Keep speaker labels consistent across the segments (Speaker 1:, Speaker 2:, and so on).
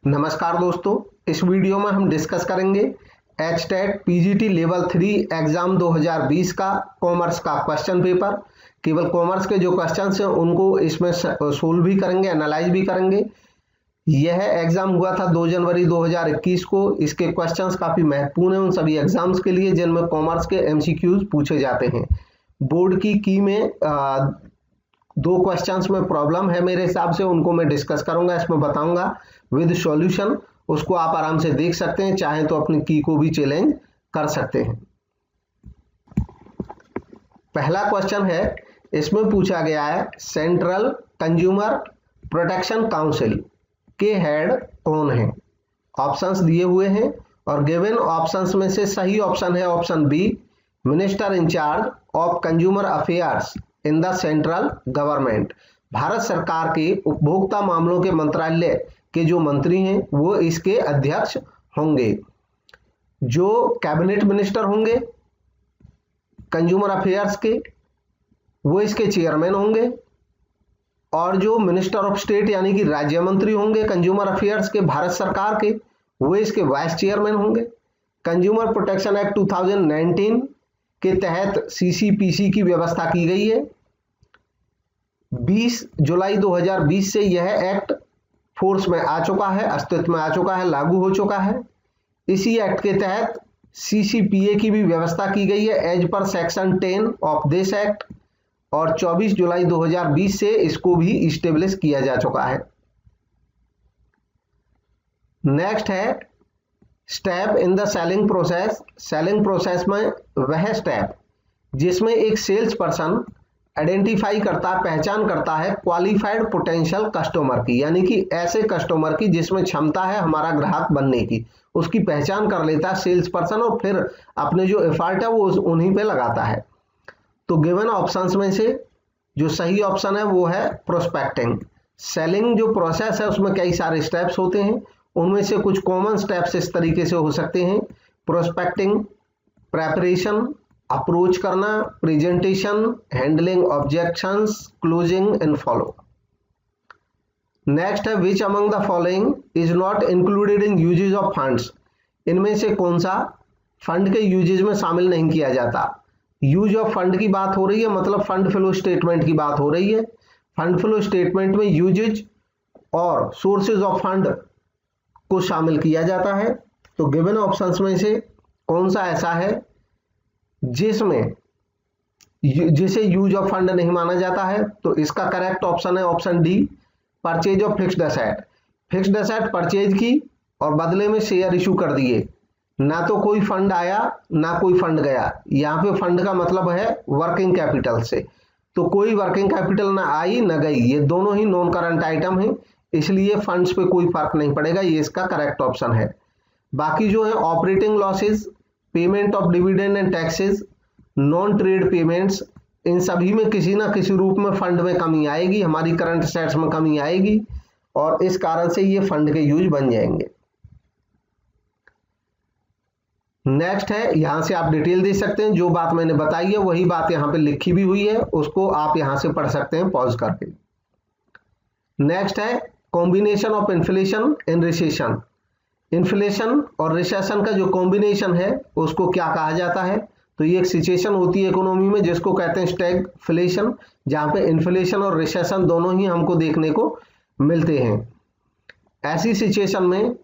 Speaker 1: नमस्कार दोस्तों, इस वीडियो में हम डिस्कस करेंगे एचटेट पीजीटी लेवल 3 एग्जाम 2020 का कॉमर्स का क्वेश्चन पेपर। केवल कॉमर्स के जो क्वेश्चंस हैं उनको इसमें सोल्व भी करेंगे, एनालाइज भी करेंगे। यह एग्जाम हुआ था 2 जनवरी 2021 को। इसके क्वेश्चंस काफी महत्वपूर्ण हैं उन सभी एग्जाम्स के लिए जिनमें कॉमर्स के एमसीक्यूज पूछे जाते हैं। बोर्ड की में 2 क्वेश्चंस में प्रॉब्लम है मेरे हिसाब से, उनको मैं डिस्कस करूंगा, इसमें बताऊंगा विद सॉल्यूशन। उसको आप आराम से देख सकते हैं, चाहें तो अपनी की को भी चैलेंज कर सकते हैं। पहला क्वेश्चन है, इसमें पूछा गया है सेंट्रल कंज्यूमर प्रोटेक्शन काउंसिल के हेड कौन है। ऑप्शंस दिए हुए हैं और गिवन ऑप्शंस में से सही ऑप्शन है option B, minister in charge of consumer affairs in the central government. Bharat सरकार के उपभोक्ता मामलों के मंत्रालय के जो मंत्री हैं वो इसके अध्यक्ष होंगे। जो कैबिनेट मिनिस्टर होंगे कंज्यूमर अफेयर्स के वो इसके चेयरमैन होंगे, और जो मिनिस्टर ऑफ स्टेट यानी कि राज्य मंत्री होंगे कंज्यूमर अफेयर्स के भारत सरकार के, वो इसके वाइस चेयरमैन होंगे। कंज्यूमर प्रोटेक्शन एक्ट 2019 के तहत सीसीपीसी की व्यवस्था की गई है। 20 जुलाई 2020 से यह एक्ट फोर्स में आ चुका है, अस्तित्व में आ चुका है, लागू हो चुका है। इसी एक्ट के तहत सीसीपीए की भी व्यवस्था की गई है as per section 10 of this act, और 24 जुलाई 2020 से इसको भी इस्टेब्लिश किया जा चुका है। नेक्स्ट है step in the selling process. Selling process में वह स्टेप जिसमें एक सेल्स पर्सन आइडेंटिफाई करता, पहचान करता है क्वालिफाइड पोटेंशियल कस्टमर की, यानी कि ऐसे कस्टमर की जिसमें क्षमता है हमारा ग्राहक बनने की, उसकी पहचान कर लेता है सेल्स पर्सन और फिर अपने जो एफर्ट है वो उन्हीं पे लगाता है। तो गिवन ऑप्शंस में से जो सही ऑप्शन है वो है प्रोस्पेक्टिंग। सेलिंग जो प्रोसेस है उसमें कई सारे स्टेप्स होते हैं, उनमें से कुछ कॉमन स्टेप्स इस तरीके से हो सकते हैं। प्रोस्पेक्टिंग, प्रेपरेशन, अप्रोच करना, presentation, handling objections, closing and follow. Next है which among the following is not included in uses of funds. इनमें से कौन सा फंड के यूजेज में शामिल नहीं किया जाता। यूज ऑफ फंड की बात हो रही है, मतलब फंड फ्लो स्टेटमेंट की बात हो रही है। फंड फ्लो स्टेटमेंट में यूजेज और सोर्सेज ऑफ फंड को शामिल किया जाता है। तो गिवन ऑप्शंस में से कौन सा ऐसा है जिसमें जिसे यूज ऑफ फंड नहीं माना जाता है। तो इसका करेक्ट ऑप्शन है option D, purchase of fixed asset. Fixed asset purchase की और बदले में शेयर इशू कर दिए, ना तो कोई फंड आया ना कोई फंड गया। यहाँ पे फंड का मतलब है वर्किंग कैपिटल से, तो कोई वर्किंग कैपिटल ना आई ना गई, ये दोनों ही नॉन करंट आइटम है, इसलिए फंड्स पे कोई फर्क नहीं पड़ेगा, ये इसका करेक्ट ऑप्शन है। बाकी जो है operating losses, payment of dividend and taxes, non trade payments, इन सभी में किसी ना किसी रूप में फंड में कमी आएगी, हमारी करंट एसेट्स में कमी आएगी, और इस कारण से ये फंड के यूज बन जाएंगे। नेक्स्ट है, यहां से आप डिटेल दे सकते हैं, जो बात मैंने बताई है वही बात यहां पे लिखी भी हुई है, उसको आप यहां से पढ़ सकते हैं पॉज करके। नेक्स्ट है combination of inflation and recession. Inflation और रिसेशन का जो कॉम्बिनेशन है उसको क्या कहा जाता है। तो ये एक सिचुएशन होती है इकोनॉमी में जिसको कहते हैं स्टैगफ्लेशन, जहां पे इन्फ्लेशन और रिसेशन दोनों ही हमको देखने को मिलते हैं। ऐसी सिचुएशन में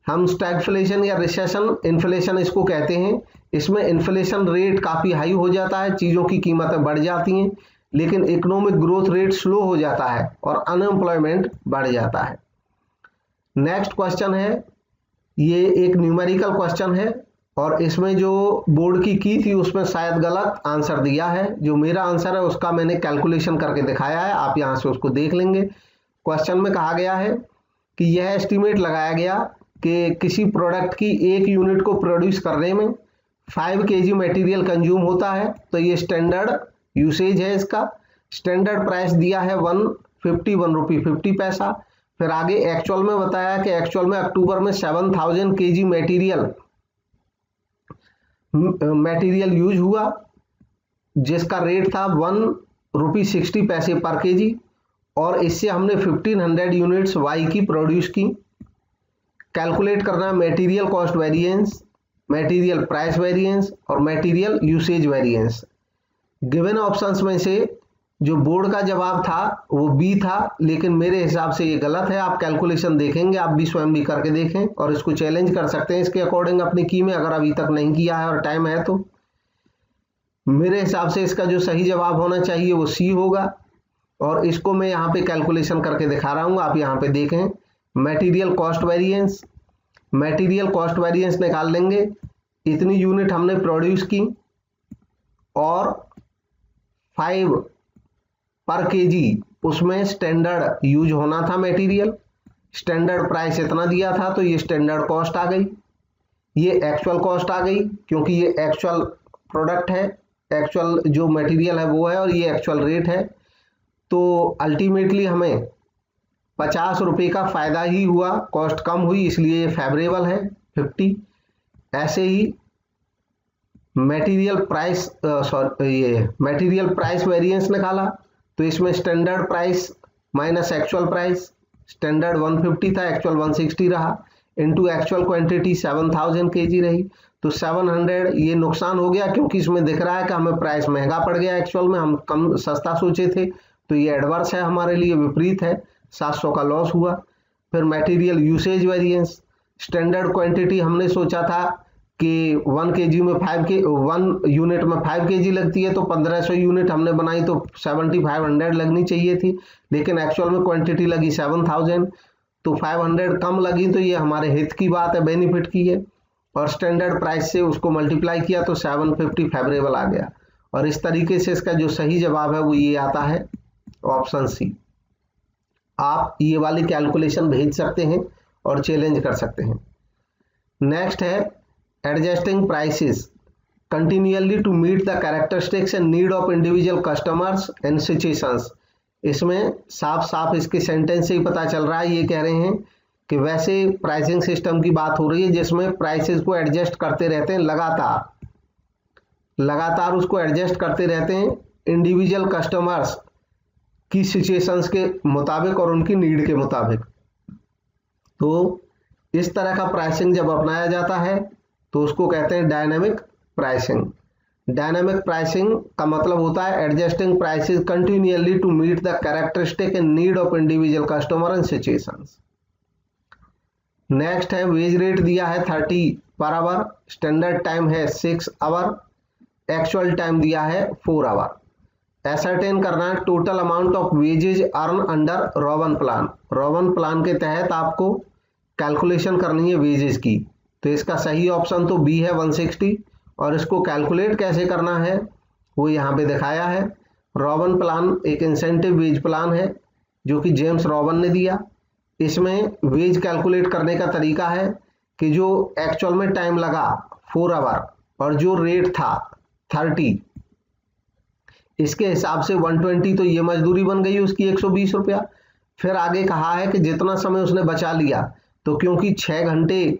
Speaker 1: हम स्टैगफ्लेशन या रिसेशन, इन्फ्लेशन इसको कहते हैं। इसमें इन्फ्लेशन रेट काफी हाई हो जाता है, चीजों की कीमतें बढ़ जाती हैं, लेकिन इकोनॉमिक ग्रोथ रेट स्लो हो जाता है और अनएम्प्लॉयमेंट बढ़ जाता है। नेक्स्ट क्वेश्चन है, ये एक न्यूमेरिकल क्वेश्चन है और इसमें जो बोर्ड की थी उसमें शायद गलत आंसर दिया है। जो मेरा आंसर है उसका मैंने कैलकुलेशन करके दिखाया है, आप यहां से उसको देख लेंगे। क्वेश्चन में कहा गया है कि यह एस्टिमेट लगाया गया कि किसी प्रोडक्ट की 1 यूनिट को प्रोड्यूस करने में 5 kg मटेरियल कंज्यूम होता है। तो ये स्टैंडर्ड यूसेज है, इसका स्टैंडर्ड प्राइस दिया है 151 रुपये 50 पैसा। फिर आगे एक्चुअल में बताया कि एक्चुअल में अक्टूबर में 7000 kg मटेरियल यूज हुआ, जिसका रेट था 1 रुपये 60 पैसे पर केजी, और इससे हमने 1500 यूनिट्स वाई की प्रोड्यूस की। कैलकुलेट करना है material cost variance, material price variance और material usage variance. Given options में से जो बोर्ड का जवाब था वो बी था, लेकिन मेरे हिसाब से ये गलत है। आप कैलकुलेशन देखेंगे, आप भी स्वयं भी करके देखें और इसको चैलेंज कर सकते हैं इसके अकॉर्डिंग अपनी की में, अगर अभी तक नहीं किया है और टाइम है तो। मेरे हिसाब से इसका जो सही जवाब होना चाहिए वो सी होगा, और इसको मैं यहाँ पे कैलकुलेशन करके दिखा रहा हूँ, आप यहाँ पे देखें। Material cost variance, material cost variance निकाल लेंगे, इतनी यूनिट हमने प्रोड्यूस की और 5 पर केजी उसमें स्टैंडर्ड यूज होना था मटेरियल, स्टैंडर्ड प्राइस इतना दिया था, तो ये स्टैंडर्ड कॉस्ट आ गई, ये एक्चुअल कॉस्ट आ गई क्योंकि ये एक्चुअल प्रोडक्ट है, एक्चुअल जो मटेरियल है वो है, और ये एक्चुअल रेट है। तो अल्टीमेटली हमें 50 रुपये का फायदा ही हुआ, कॉस्ट कम हुई, इसलिए ये फेवरेबल है 50। ऐसे ही मटेरियल प्राइस ये मटेरियल प्राइस वेरिएंस निकाला, तो इसमें standard price minus actual price, standard 150 था, एक्चुअल 160 रहा, इनटू एक्चुअल क्वांटिटी 7000 केजी रही, तो 700। ये नुकसान हो गया क्योंकि इसमें दिख रहा है कि हमें प्राइस महंगा पड़ गया, एक्चुअल में हम कम सस्ता सोचे थे, तो ये एडवर्स है हमारे लिए, विपरीत है, 700 का लॉस हुआ। फिर material usage variance, standard quantity हमने सोचा था कि 1 केजी में 1 यूनिट में 5 केजी लगती है, तो 1500 यूनिट हमने बनाई तो 7500 लगनी चाहिए थी, लेकिन एक्चुअल में क्वांटिटी लगी 7000, तो 500 कम लगी, तो ये हमारे हित की बात है, बेनिफिट की है, और स्टैंडर्ड प्राइस से उसको मल्टीप्लाई किया तो 750 फेवरेबल आ गया। और इस तरीके से इसका जो सही जवाब है वो ये आता है, ऑप्शन सी। आप ये वाली कैलकुलेशन भेज सकते हैं और चैलेंज कर सकते हैं। नेक्स्ट है adjusting prices continuously to meet the characteristics and need of individual customers and situations. इसमें साफ साफ इसके सेंटेंस से ही पता चल रहा है, ये कह रहे हैं कि वैसे प्राइसिंग सिस्टम की बात हो रही है जिसमें प्राइसेस को एडजस्ट करते रहते हैं, लगातार उसको एडजस्ट करते रहते हैं इंडिविजुअल कस्टमर्स की सिचुएशंस के मुताबिक और उनकी नीड के मुताबिक। तो इस तरह का प्राइसिंग जब अपनाया जाता है तो उसको कहते हैं डायनामिक प्राइसिंग। डायनामिक प्राइसिंग का मतलब होता है adjusting prices continuously to meet the characteristic and need of individual customer and situations. Next है वेज रेट दिया है 30 पर आवर, स्टैंडर्ड टाइम है 6 आवर, एक्चुअल टाइम दिया है 4 आवर। एसरटेन करना है total amount of wages earn under Rowan plan. Rowan plan के तहत आपको कैलकुलेशन करनी है वेजेज की, तो इसका सही ऑप्शन तो बी है 160। और इसको कैलकुलेट कैसे करना है वो यहाँ पे दिखाया है। रोवन प्लान एक इंसेंटिव वेज प्लान है जो कि जेम्स रोवन ने दिया। इसमें वेज कैलकुलेट करने का तरीका है कि जो एक्चुअल में टाइम लगा 4 आवर और जो रेट था 30, इसके हिसाब से 120, तो ये मजदूरी बन गई उसकी 120 रुपया। फिर आगे कहा है कि जितना समय उसने बचा लिया, तो क्योंकि 6 घंटे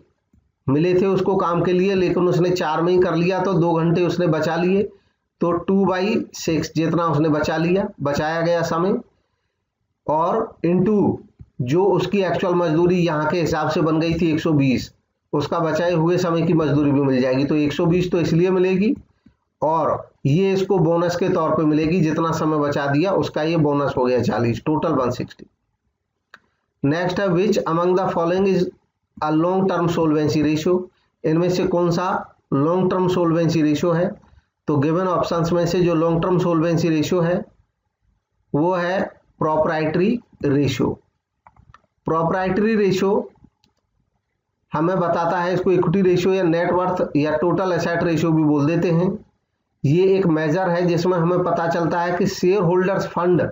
Speaker 1: मिले थे उसको काम के लिए लेकिन उसने 4 में ही कर लिया, तो 2 घंटे उसने बचा लिए, तो 2/6 जितना उसने बचा लिया, बचाया गया समय, और इनटू जो उसकी एक्चुअल मजदूरी यहाँ के हिसाब से बन गई थी 120, उसका बचाए हुए समय की मजदूरी भी मिल जाएगी। तो 120 तो इसलिए मिलेगी, और ये इसको बोनस के तौर पे मिलेगी, जितना समय बचा दिया उसका ये बोनस हो गया 40, टोटल 160। नेक्स्ट है which among the following is a long term solvency ratio. इनमें से कौन सा लॉन्ग टर्म सोल्वेंसी रेशियो है? तो गिवन ऑप्शंस में से जो लॉन्ग टर्म सोल्वेंसी रेशियो है वो है प्रोप्राइटरी रेशियो। प्रोप्राइटरी रेशियो हमें बताता है, इसको इक्विटी रेशियो या नेटवर्थ या टोटल एसेट रेशियो भी बोल देते हैं। ये एक मेजर है जिसमें हमें पता चलता है कि शेयर होल्डर्स फंड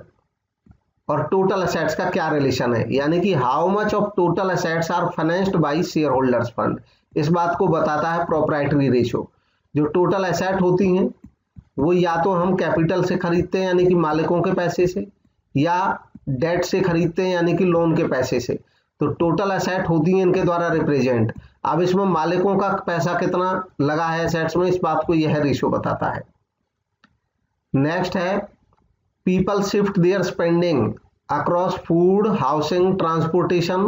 Speaker 1: और टोटल एसेट्स का क्या रिलेशन है, यानी कि how much of total assets are financed by share holders fund. इस बात को बताता है प्रोप्राइटरी रेशियो। जो टोटल एसेट होती हैं वो या तो हम कैपिटल से खरीदते हैं यानी कि मालिकों के पैसे से, या डेट से खरीदते हैं यानी कि लोन के पैसे से। तो टोटल एसेट होती हैं इनके द्वारा रिप्रेजेंट। अब इसमें मालिकों का पैसा कितना लगा है एसेट्स में, इस बात को यह रेशियो बताता है। नेक्स्ट है people shift their spending across food, housing, transportation,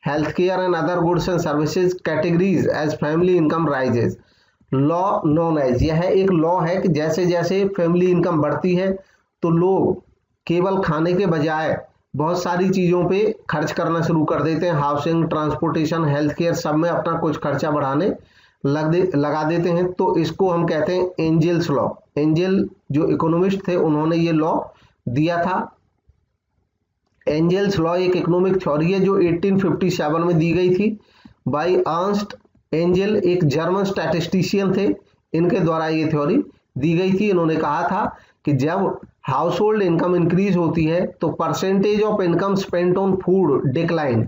Speaker 1: health care and other goods and services categories as family income rises. Law known as, यह एक लॉ है कि जैसे जैसे फैमिली इनकम बढ़ती है तो लोग केवल खाने के बजाय बहुत सारी चीज़ों पे खर्च करना शुरू कर देते हैं। हाउसिंग, ट्रांसपोर्टेशन, हेल्थ केयर, सब में अपना कुछ खर्चा बढ़ाने लगा देते हैं। तो इसको हम कहते हैं एंजल्स लॉ। एंजल जो इकोनॉमिस्ट थे उन्होंने ये लॉ दिया था। एंजल्स लॉ एक इकोनॉमिक थ्योरी है जो 1857 में दी गई थी बाय अर्नस्ट एंजल, एक जर्मन स्टैटिस्टिशियन थे। इनके द्वारा ये थ्योरी दी गई थी। इन्होंने कहा था कि जब हाउस होल्ड इनकम इंक्रीज होती है तो percentage of income spent on food decline,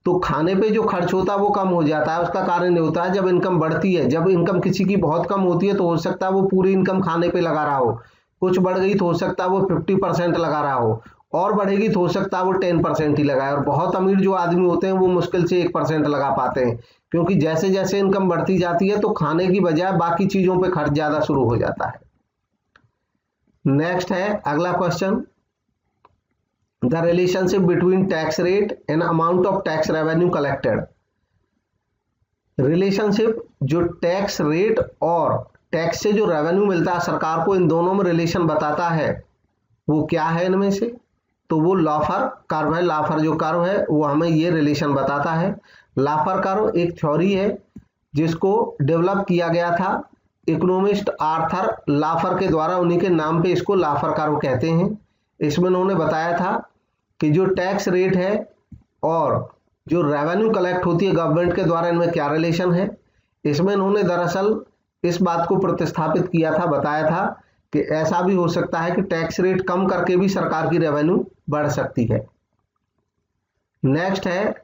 Speaker 1: तो खाने पे जो खर्च होता है वो कम हो जाता है। उसका कारण ये होता है जब इनकम बढ़ती है, जब इनकम किसी की बहुत कम होती है तो हो सकता है वो पूरी इनकम खाने पे लगा रहा हो, कुछ बढ़ गई तो हो सकता है वो 50% लगा रहा हो, और बढ़ेगी तो हो सकता है वो 10% ही लगाए। और बहुत अमीर जो आदमी होते हैं वो मुश्किल से 1% लगा पाते हैं, क्योंकि जैसे जैसे इनकम बढ़ती जाती है तो खाने की बजाय बाकी चीजों पे खर्च ज्यादा शुरू हो जाता है। नेक्स्ट है अगला question, the relationship between tax rate and amount of tax revenue collected. Relationship जो टैक्स रेट और टैक्स से जो रेवेन्यू मिलता है सरकार को, इन दोनों में रिलेशन बताता है, वो क्या है इनमें से? तो वो लाफर कर्व है। लाफर जो कर्व है वो हमें ये रिलेशन बताता है। लाफर कर्व एक थ्योरी है जिसको डेवलप किया गया था इकोनॉमिस्ट आर्थर लाफर के द्वारा, उन्हीं के नाम पे इसको लाफर कर्व कहते हैं। इसमें उन्होंने बताया था कि जो टैक्स रेट है और जो रेवेन्यू कलेक्ट होती है गवर्नमेंट के द्वारा, इनमें क्या रिलेशन है। इसमें इन्होंने दरअसल इस बात को प्रतिस्थापित किया था, बताया था कि ऐसा भी हो सकता है कि टैक्स रेट कम करके भी सरकार की रेवेन्यू बढ़ सकती है। नेक्स्ट है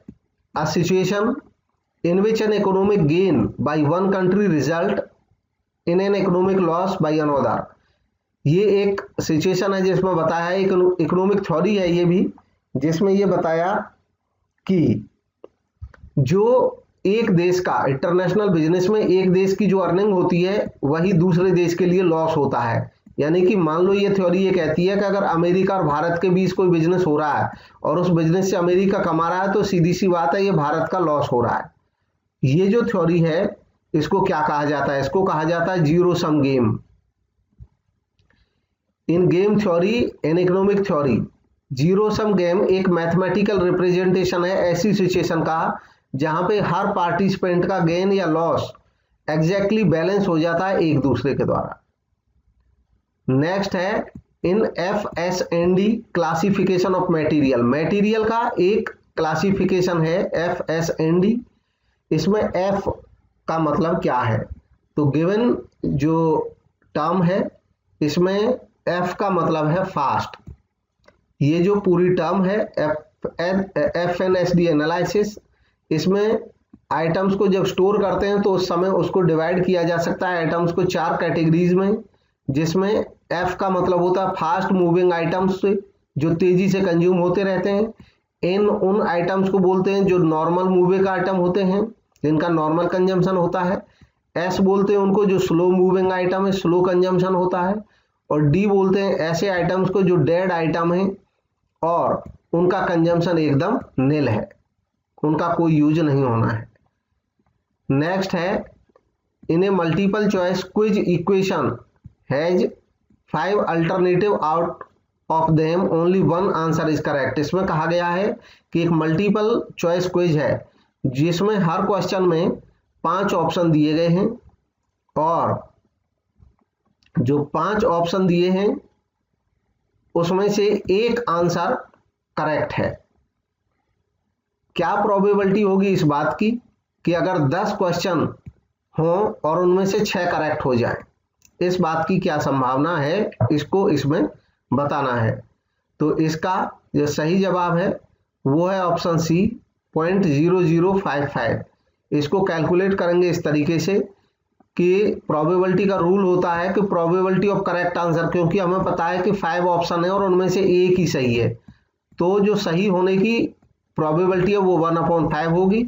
Speaker 1: a situation in which an economic gain by one country result in an economic loss by another. ये एक सिचुएशन है जिसमें बताया है, इकोनॉमिक थ्योरी है ये भी, जिसमें ये बताया कि जो एक देश का इंटरनेशनल बिजनेस में एक देश की जो अर्निंग होती है वही दूसरे देश के लिए लॉस होता है। यानी कि मान लो ये थ्योरी ये कहती है कि अगर अमेरिका और भारत के बीच कोई बिजनेस हो रहा है और उस बिजनेस से अमेरिका कमा रहा है तो सीधी सी बात है ये भारत का लॉस हो रहा है। ये जो थ्योरी है इसको क्या कहा जाता है? इसको कहा जाता है zero sum game. In game theory an economic theory, zero sum game एक मैथमेटिकल रिप्रेजेंटेशन है ऐसी सिचुएशन का जहां पे हर पार्टिसिपेंट का गेन या लॉस एग्जैक्टली बैलेंस हो जाता है एक दूसरे के द्वारा। नेक्स्ट है इन FS&D classification of material. Material का एक क्लासिफिकेशन है FS&D। इसमें F का मतलब क्या है? तो गिवन जो टर्म है इसमें F का मतलब है फास्ट। ये जो पूरी टर्म है FNSD एनालिसिस, इसमें आइटम्स को जब स्टोर करते हैं तो उस समय उसको डिवाइड किया जा सकता है आइटम्स को 4 कैटेगरीज में, जिसमें F का मतलब होता है फास्ट मूविंग आइटम्स जो तेजी से कंज्यूम होते रहते हैं। N उन आइटम्स को बोलते हैं जो नॉर्मल मूविंग आइटम होते हैं जिनका नॉर्मल कंजम्पशन होता है। S बोलते हैं उनको जो स्लो मूविंग आइटम है, स्लो कंजम्पशन होता है। और D बोलते हैं ऐसे आइटम्स को जो डेड आइटम है और उनका कंजम्पशन एकदम निल है, उनका कोई यूज नहीं होना है। नेक्स्ट है in a multiple choice quiz equation has 5 alternative, out of them only 1 answer is correct. इसमें कहा गया है कि एक मल्टीपल चॉइस क्विज है जिसमें हर क्वेश्चन में 5 ऑप्शन दिए गए हैं और जो 5 ऑप्शन दिए हैं उसमें से एक आंसर करेक्ट है। क्या प्रोबेबिलिटी होगी इस बात की कि अगर 10 क्वेश्चन हों और उनमें से 6 करेक्ट हो जाए, इस बात की क्या संभावना है, इसको इसमें बताना है। तो इसका जो सही जवाब है वो है ऑप्शन सी 0.0055। इसको कैलकुलेट करेंगे इस तरीके से कि प्रोबेबिलिटी का रूल होता है कि प्रोबेबिलिटी ऑफ करेक्ट आंसर, क्योंकि हमें पता है कि 5 ऑप्शन है और उनमें से एक ही सही है, तो जो सही होने की प्रोबेबिलिटी है वो 1/5 होगी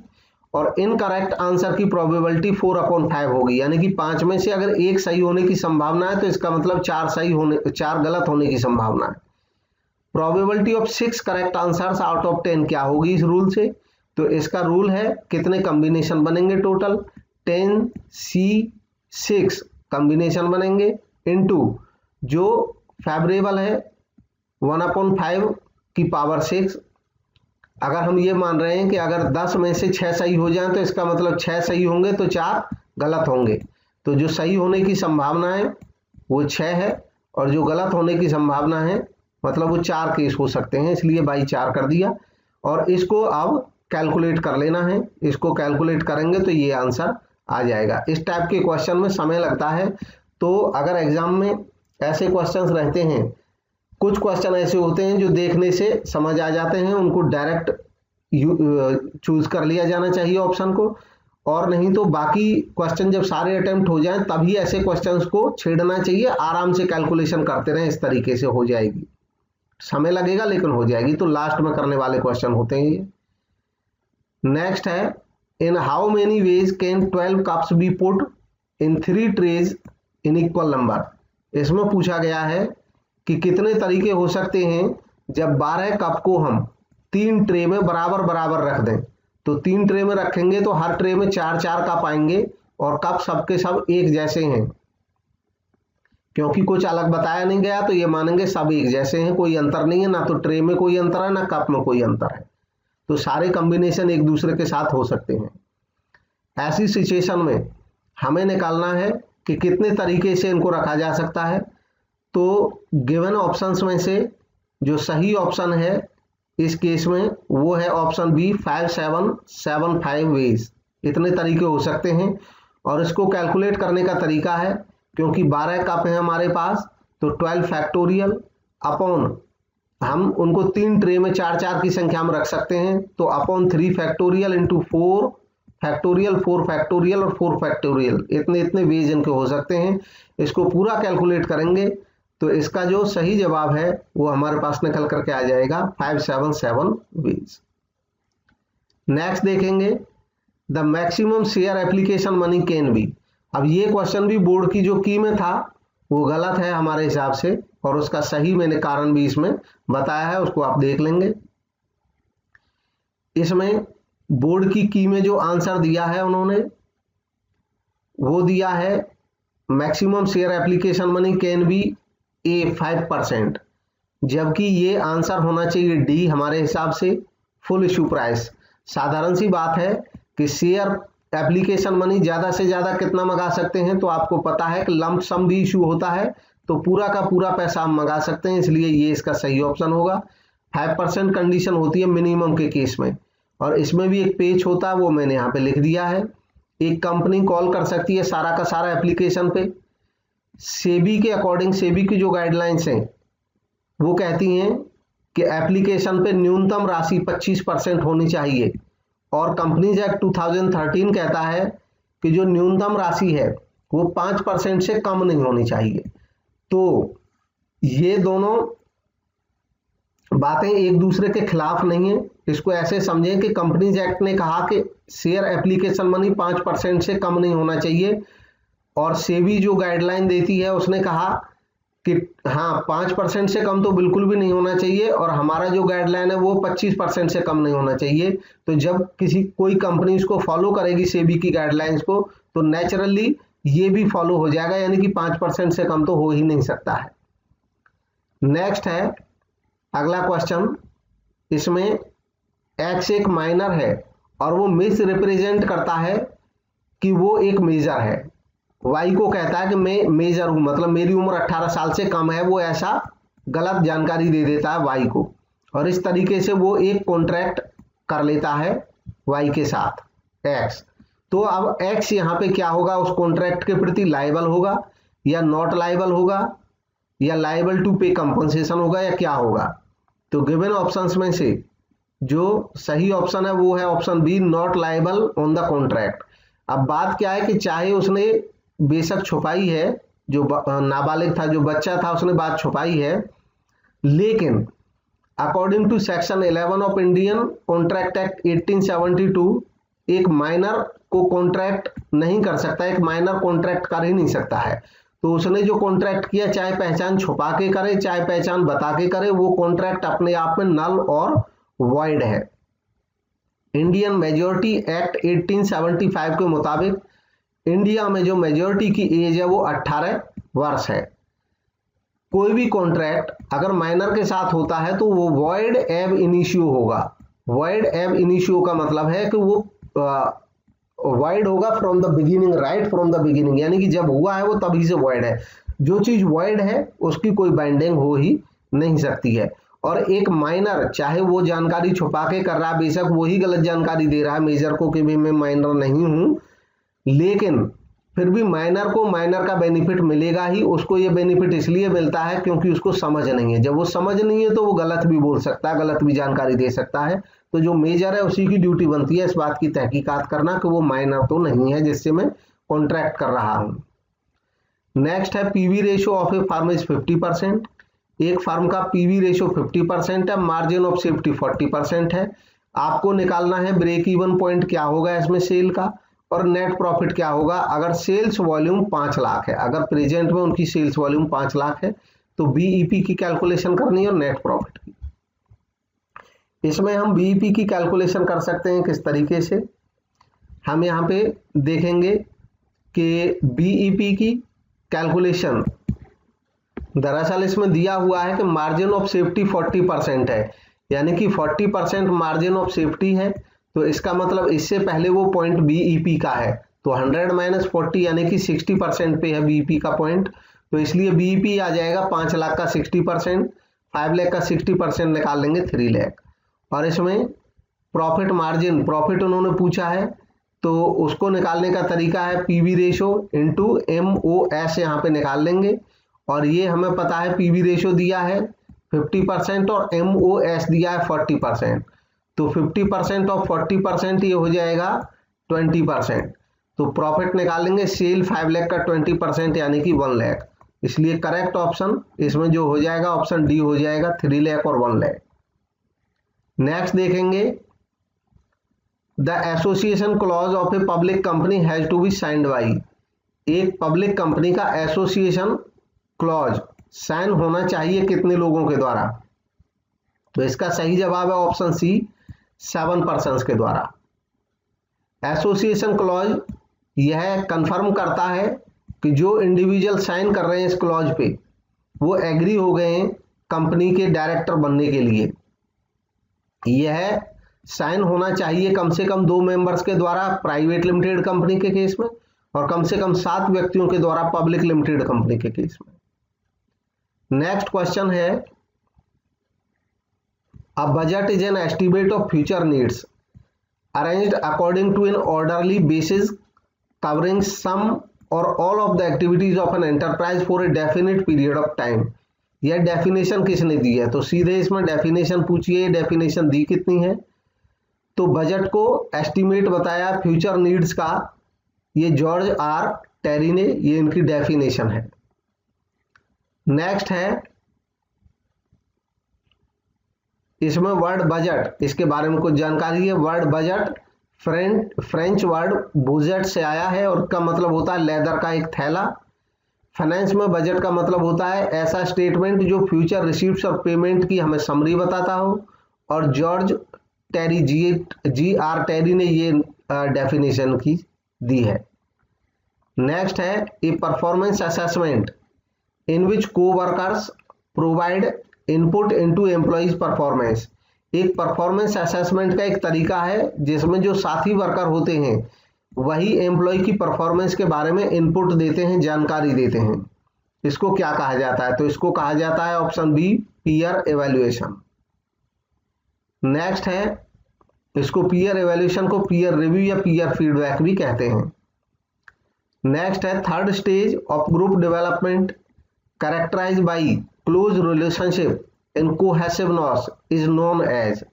Speaker 1: और इनकरेक्ट आंसर की प्रोबेबिलिटी 4/5 होगी। यानी कि 5 में से अगर एक सही होने की संभावना है तो इसका मतलब 4 गलत होने की संभावना है। Probability of 6 correct answers out of 10 क्या होगी इस रूल से? तो इसका रूल है कितने कॉम्बिनेशन बनेंगे टोटल 10C6 कॉम्बिनेशन बनेंगे इनटू जो फेवरेबल है 1/5 की पावर 6। अगर हम ये मान रहे हैं कि अगर 10 में से 6 सही हो जाएं तो इसका मतलब 6 सही होंगे तो 4 गलत होंगे, तो जो सही होने की संभावना है वो 6 है और जो गलत होने की संभावना है मतलब वो 4 केस हो सकते हैं, इसलिए बाई 4 कर दिया। और इसको अब कैलकुलेट कर लेना है, इसको कैलकुलेट करेंगे तो ये आंसर आ जाएगा। इस टाइप के क्वेश्चन में समय लगता है, तो अगर एग्जाम में ऐसे क्वेश्चंस रहते हैं, कुछ क्वेश्चन ऐसे होते हैं जो देखने से समझ आ जाते हैं, उनको डायरेक्ट चूज कर लिया जाना चाहिए ऑप्शन को, और नहीं तो बाकी क्वेश्चन जब सारे अटेम्प्ट हो जाएं तभी ऐसे क्वेश्चंस को छेड़ना चाहिए। आराम से कैलकुलेशन करते रहें, इस तरीके से हो जाएगी, समय लगेगा लेकिन हो जाएगी। तो लास्ट में करने वाले क्वेश्चन होते हैं ये। नेक्स्ट है, in how many ways can 12 cups be put in 3 trays in equal number. इसमें पूछा गया है कि कितने तरीके हो सकते हैं जब 12 कप को हम 3 ट्रे में बराबर बराबर रख दें। तो 3 ट्रे में रखेंगे तो हर ट्रे में 4-4 कप आएंगे और कप सबके सब एक जैसे हैं, क्योंकि कुछ अलग बताया नहीं गया तो ये मानेंगे सब एक जैसे हैं, कोई अंतर नहीं है, ना तो ट्रे में कोई अंतर है ना कप में कोई अंतर है, तो सारे कॉम्बिनेशन एक दूसरे के साथ हो सकते हैं। ऐसी सिचुएशन में हमें निकालना है कि कितने तरीके से इनको रखा जा सकता है। तो गिवन ऑप्शंस में से जो सही ऑप्शन है इस केस में वो है ऑप्शन बी 5775 वेज। इतने तरीके हो सकते हैं और इसको कैलकुलेट करने का तरीका है, क्योंकि 12 कप है हमारे पास तो 12 फैक्टोरियल अपॉन, हम उनको 3 ट्रे में 4-4 की संख्या में रख सकते हैं, तो upon 3 factorial into 4 factorial 4 factorial और 4 फैक्टोरियल, इतने इतने वेज इनके हो सकते हैं। इसको पूरा कैलकुलेट करेंगे तो इसका जो सही जवाब है वो हमारे पास निकल करके आ जाएगा 577 वेज। नेक्स्ट देखेंगे, the maximum share application money can B. अब ये क्वेश्चन भी बोर्ड की जो की में था वो गलत है हमारे हिसाब से, और उसका सही मैंने कारण भी इसमें बताया है, उसको आप देख लेंगे। इसमें बोर्ड की में जो आंसर दिया है उन्होंने वो दिया है maximum share application money can be a 5%, जबकि ये आंसर होना चाहिए डी हमारे हिसाब से फुल इशू प्राइस। साधारण सी बात है कि शेयर एप्लीकेशन मनी ज्यादा से ज्यादा कितना मंगा सकते हैं, तो आपको पता है कि लंप सम भी इशू होता है तो पूरा का पूरा पैसा हम मंगा सकते हैं, इसलिए ये इसका सही ऑप्शन होगा। 5% कंडीशन होती है मिनिमम के केस में, और इसमें भी एक पेज होता है वो मैंने यहाँ पे लिख दिया है। एक कंपनी कॉल कर सकती है सारा का सारा एप्लीकेशन पे। सेबी के अकॉर्डिंग, सेबी की जो गाइडलाइंस हैं वो कहती हैं कि एप्लीकेशन पे न्यूनतम राशि 25% होनी चाहिए, और कंपनीज एक्ट 2013 कहता है कि जो न्यूनतम राशि है वो 5% से कम नहीं होनी चाहिए। तो ये दोनों बातें एक दूसरे के खिलाफ नहीं है। इसको ऐसे समझें कि कंपनीज एक्ट ने कहा कि शेयर एप्लीकेशन मनी 5% से कम नहीं होना चाहिए, और सेबी जो गाइडलाइन देती है उसने कहा कि हाँ 5% से कम तो बिल्कुल भी नहीं होना चाहिए, और हमारा जो गाइडलाइन है वो 25% से कम नहीं होना चाहिए। तो जब कोई कंपनी इसको फॉलो करेगी सेबी की गाइडलाइंस को, तो नेचुरली ये भी फॉलो हो जाएगा, यानी कि 5% से कम तो हो ही नहीं सकता है। नेक्स्ट है अगला क्वेश्चन, इसमें एक्स एक माइनर है और वो मिस रिप्रेजेंट करता है कि वो एक मेजर है। वाई को कहता है कि मैं मेजर हूं, मतलब मेरी उम्र 18 साल से कम है, वो ऐसा गलत जानकारी दे देता है वाई को, और इस तरीके से वो एक कॉन्ट्रैक्ट कर लेता है वाई के साथ एक्स। तो अब एक्स यहाँ पे क्या होगा, उस कॉन्ट्रैक्ट के प्रति लायबल होगा या नॉट लायबल होगा या लायबल टू पे कंपनसेशन होगा या क्या होगा। तो गिवन ऑप्शंस में से जो सही ऑप्शन है वो है option B, not liable on the contract. अब बात क्या है कि चाहे उसने बेशक छुपाई है, जो नाबालिग था, जो बच्चा था, उसने बात छुपाई है, लेकिन according to section 11 of Indian contract act 1872 एक माइनर को कॉन्ट्रैक्ट नहीं कर सकता, एक माइनर कॉन्ट्रैक्ट कर ही नहीं सकता है। तो उसने जो कॉन्ट्रैक्ट किया, चाहे पहचान छुपा के करे चाहे पहचान बता के करे, वो कॉन्ट्रैक्ट अपने आप में नल और वॉइड है। इंडियन मेजॉरिटी एक्ट 1875 के मुताबिक इंडिया में जो मेजॉरिटी की एज है वो 18 वर्ष है। कोई भी कॉन्ट्रैक्ट अगर माइनर के साथ होता है तो वो वॉइड एब इनिशियो होगा। वॉइड एब इनिशियो का मतलब है कि वो वॉइड होगा from the beginning, right from the beginning, यानी कि जब हुआ है वो तभी से वॉइड है। जो चीज वॉइड है उसकी कोई बाइंडिंग हो ही नहीं सकती है। और एक माइनर चाहे वो जानकारी छुपा के कर रहा है, बेशक वही गलत जानकारी दे रहा है मेजर को कि भी मैं माइनर नहीं हूं, लेकिन फिर भी माइनर को माइनर का बेनिफिट मिलेगा ही। उसको ये बेनिफिट इसलिए मिलता है क्योंकि उसको समझ नहीं है। जब वो समझ नहीं है तो वो गलत भी बोल सकता है, गलत भी जानकारी दे सकता है। तो जो मेजर है उसी की ड्यूटी बनती है इस बात की तहकीकात करना कि वो माइनर तो नहीं है जिससे मैं कॉन्ट्रैक्ट कर रहा हूं। नेक्स्ट है PV ratio of A firm is 50%। एक फर्म का पीवी रेशियो 50% है, मार्जिन ऑफ सेफ्टी 40% है। आपको निकालना है ब्रेक इवन पॉइंट क्या होगा इसमें सेल का, और नेट प्रॉफिट क्या होगा अगर सेल्स वॉल्यूम 5 लाख है। अगर प्रेजेंट में उनकी सेल्स वॉल्यूम 5 लाख है तो बीईपी की कैलकुलेशन करनी है और नेट प्रॉफिट की। इसमें हम बीईपी की कैलकुलेशन कर सकते हैं किस तरीके से, हम यहाँ पे देखेंगे कि बीईपी की कैलकुलेशन दरअसल इसमें दिया हुआ है कि मार्जिन ऑफ सेफ्टी 40% है, यानी कि 40% मार्जिन ऑफ सेफ्टी है। तो इसका मतलब इससे पहले वो पॉइंट बीईपी का है, तो 100 माइनस 40 यानी कि 60% पे है बीईपी का पॉइंट। तो इसलिए बीईपी आ जाएगा 5 लाख का 60%, 5 लाख का 60% निकाल लेंगे 3 लाख। और इसमें प्रॉफिट मार्जिन, प्रॉफिट उन्होंने पूछा है तो उसको निकालने का तरीका है पीवी रेशो इंटू MOS यहाँ पे निकाल लेंगे। और ये हमें पता है पीवी रेशो दिया है 50% और MOS दिया है 40%। तो 50% और 40% ये हो जाएगा 20%। तो प्रॉफिट निकालेंगे सेल 5 लाख का 20% यानी कि 1 लाख। इसलिए करेक्ट ऑप्शन इसमें जो हो जाएगा ऑप्शन डी हो जाएगा, 3 लाख और 1 लाख। नेक्स्ट देखेंगे the association clause of a public company has to be signed by. एक पब्लिक कंपनी का एसोसिएशन क्लॉज साइन होना चाहिए कितने लोगों के द्वारा, तो इसका सही जवाब है ऑप्शन सी, 7 पर्सन्स के द्वारा। एसोसिएशन क्लॉज यह कंफर्म करता है कि जो इंडिविजुअल साइन कर रहे हैं इस क्लॉज पे वो एग्री हो गए हैं कंपनी के डायरेक्टर बनने के लिए। यह साइन होना चाहिए कम से कम 2 मेंबर्स के द्वारा प्राइवेट लिमिटेड कंपनी के केस में, और कम से कम 7 व्यक्तियों के द्वारा पब्लिक लिमिटेड कंपनी के केस में। नेक्स्ट क्वेश्चन है a budget is an estimate of future needs arranged according to an orderly basis covering some or all of the activities of an enterprise for a definite period of time. यह definition किसने दी है, तो सीधे इसमें definition पूछिए, definition दी कितनी है। तो बजट को एस्टिमेट बताया फ्यूचर नीड्स का, ये जॉर्ज आर टेरी ने, ये इनकी डेफिनेशन है। नेक्स्ट है इसमें वर्ड बजट, इसके बारे में कुछ जानकारी है। वर्ड बजट फ्रेंच वर्ड बुजेट से आया है और का मतलब होता है लेदर का एक थैला। फाइनेंस में बजट का मतलब होता है ऐसा स्टेटमेंट जो फ्यूचर रिसीप्ट्स और पेमेंट की हमें समरी बताता हो। और जॉर्ज टेरी जी.आर. टेरी ने ये डेफिनेशन की दी है। नेक्स्ट है ए performance assessment in which coworkers provide input into employees performance. एक परफॉर्मेंस असेसमेंट का एक तरीका है जिसमें जो साथी वर्कर होते हैं वही एम्प्लॉय की परफॉर्मेंस के बारे में इनपुट देते हैं, जानकारी देते हैं। इसको क्या कहा जाता है, तो इसको कहा जाता है option B, peer evaluation. Next है इसको पीयर एवेल्युएशन को पीयर रिव्यू या पीयर फीडबैक भी कहते हैं। नेक्स्ट है third stage of group development characterise by close relationship in cohesiveness is known as.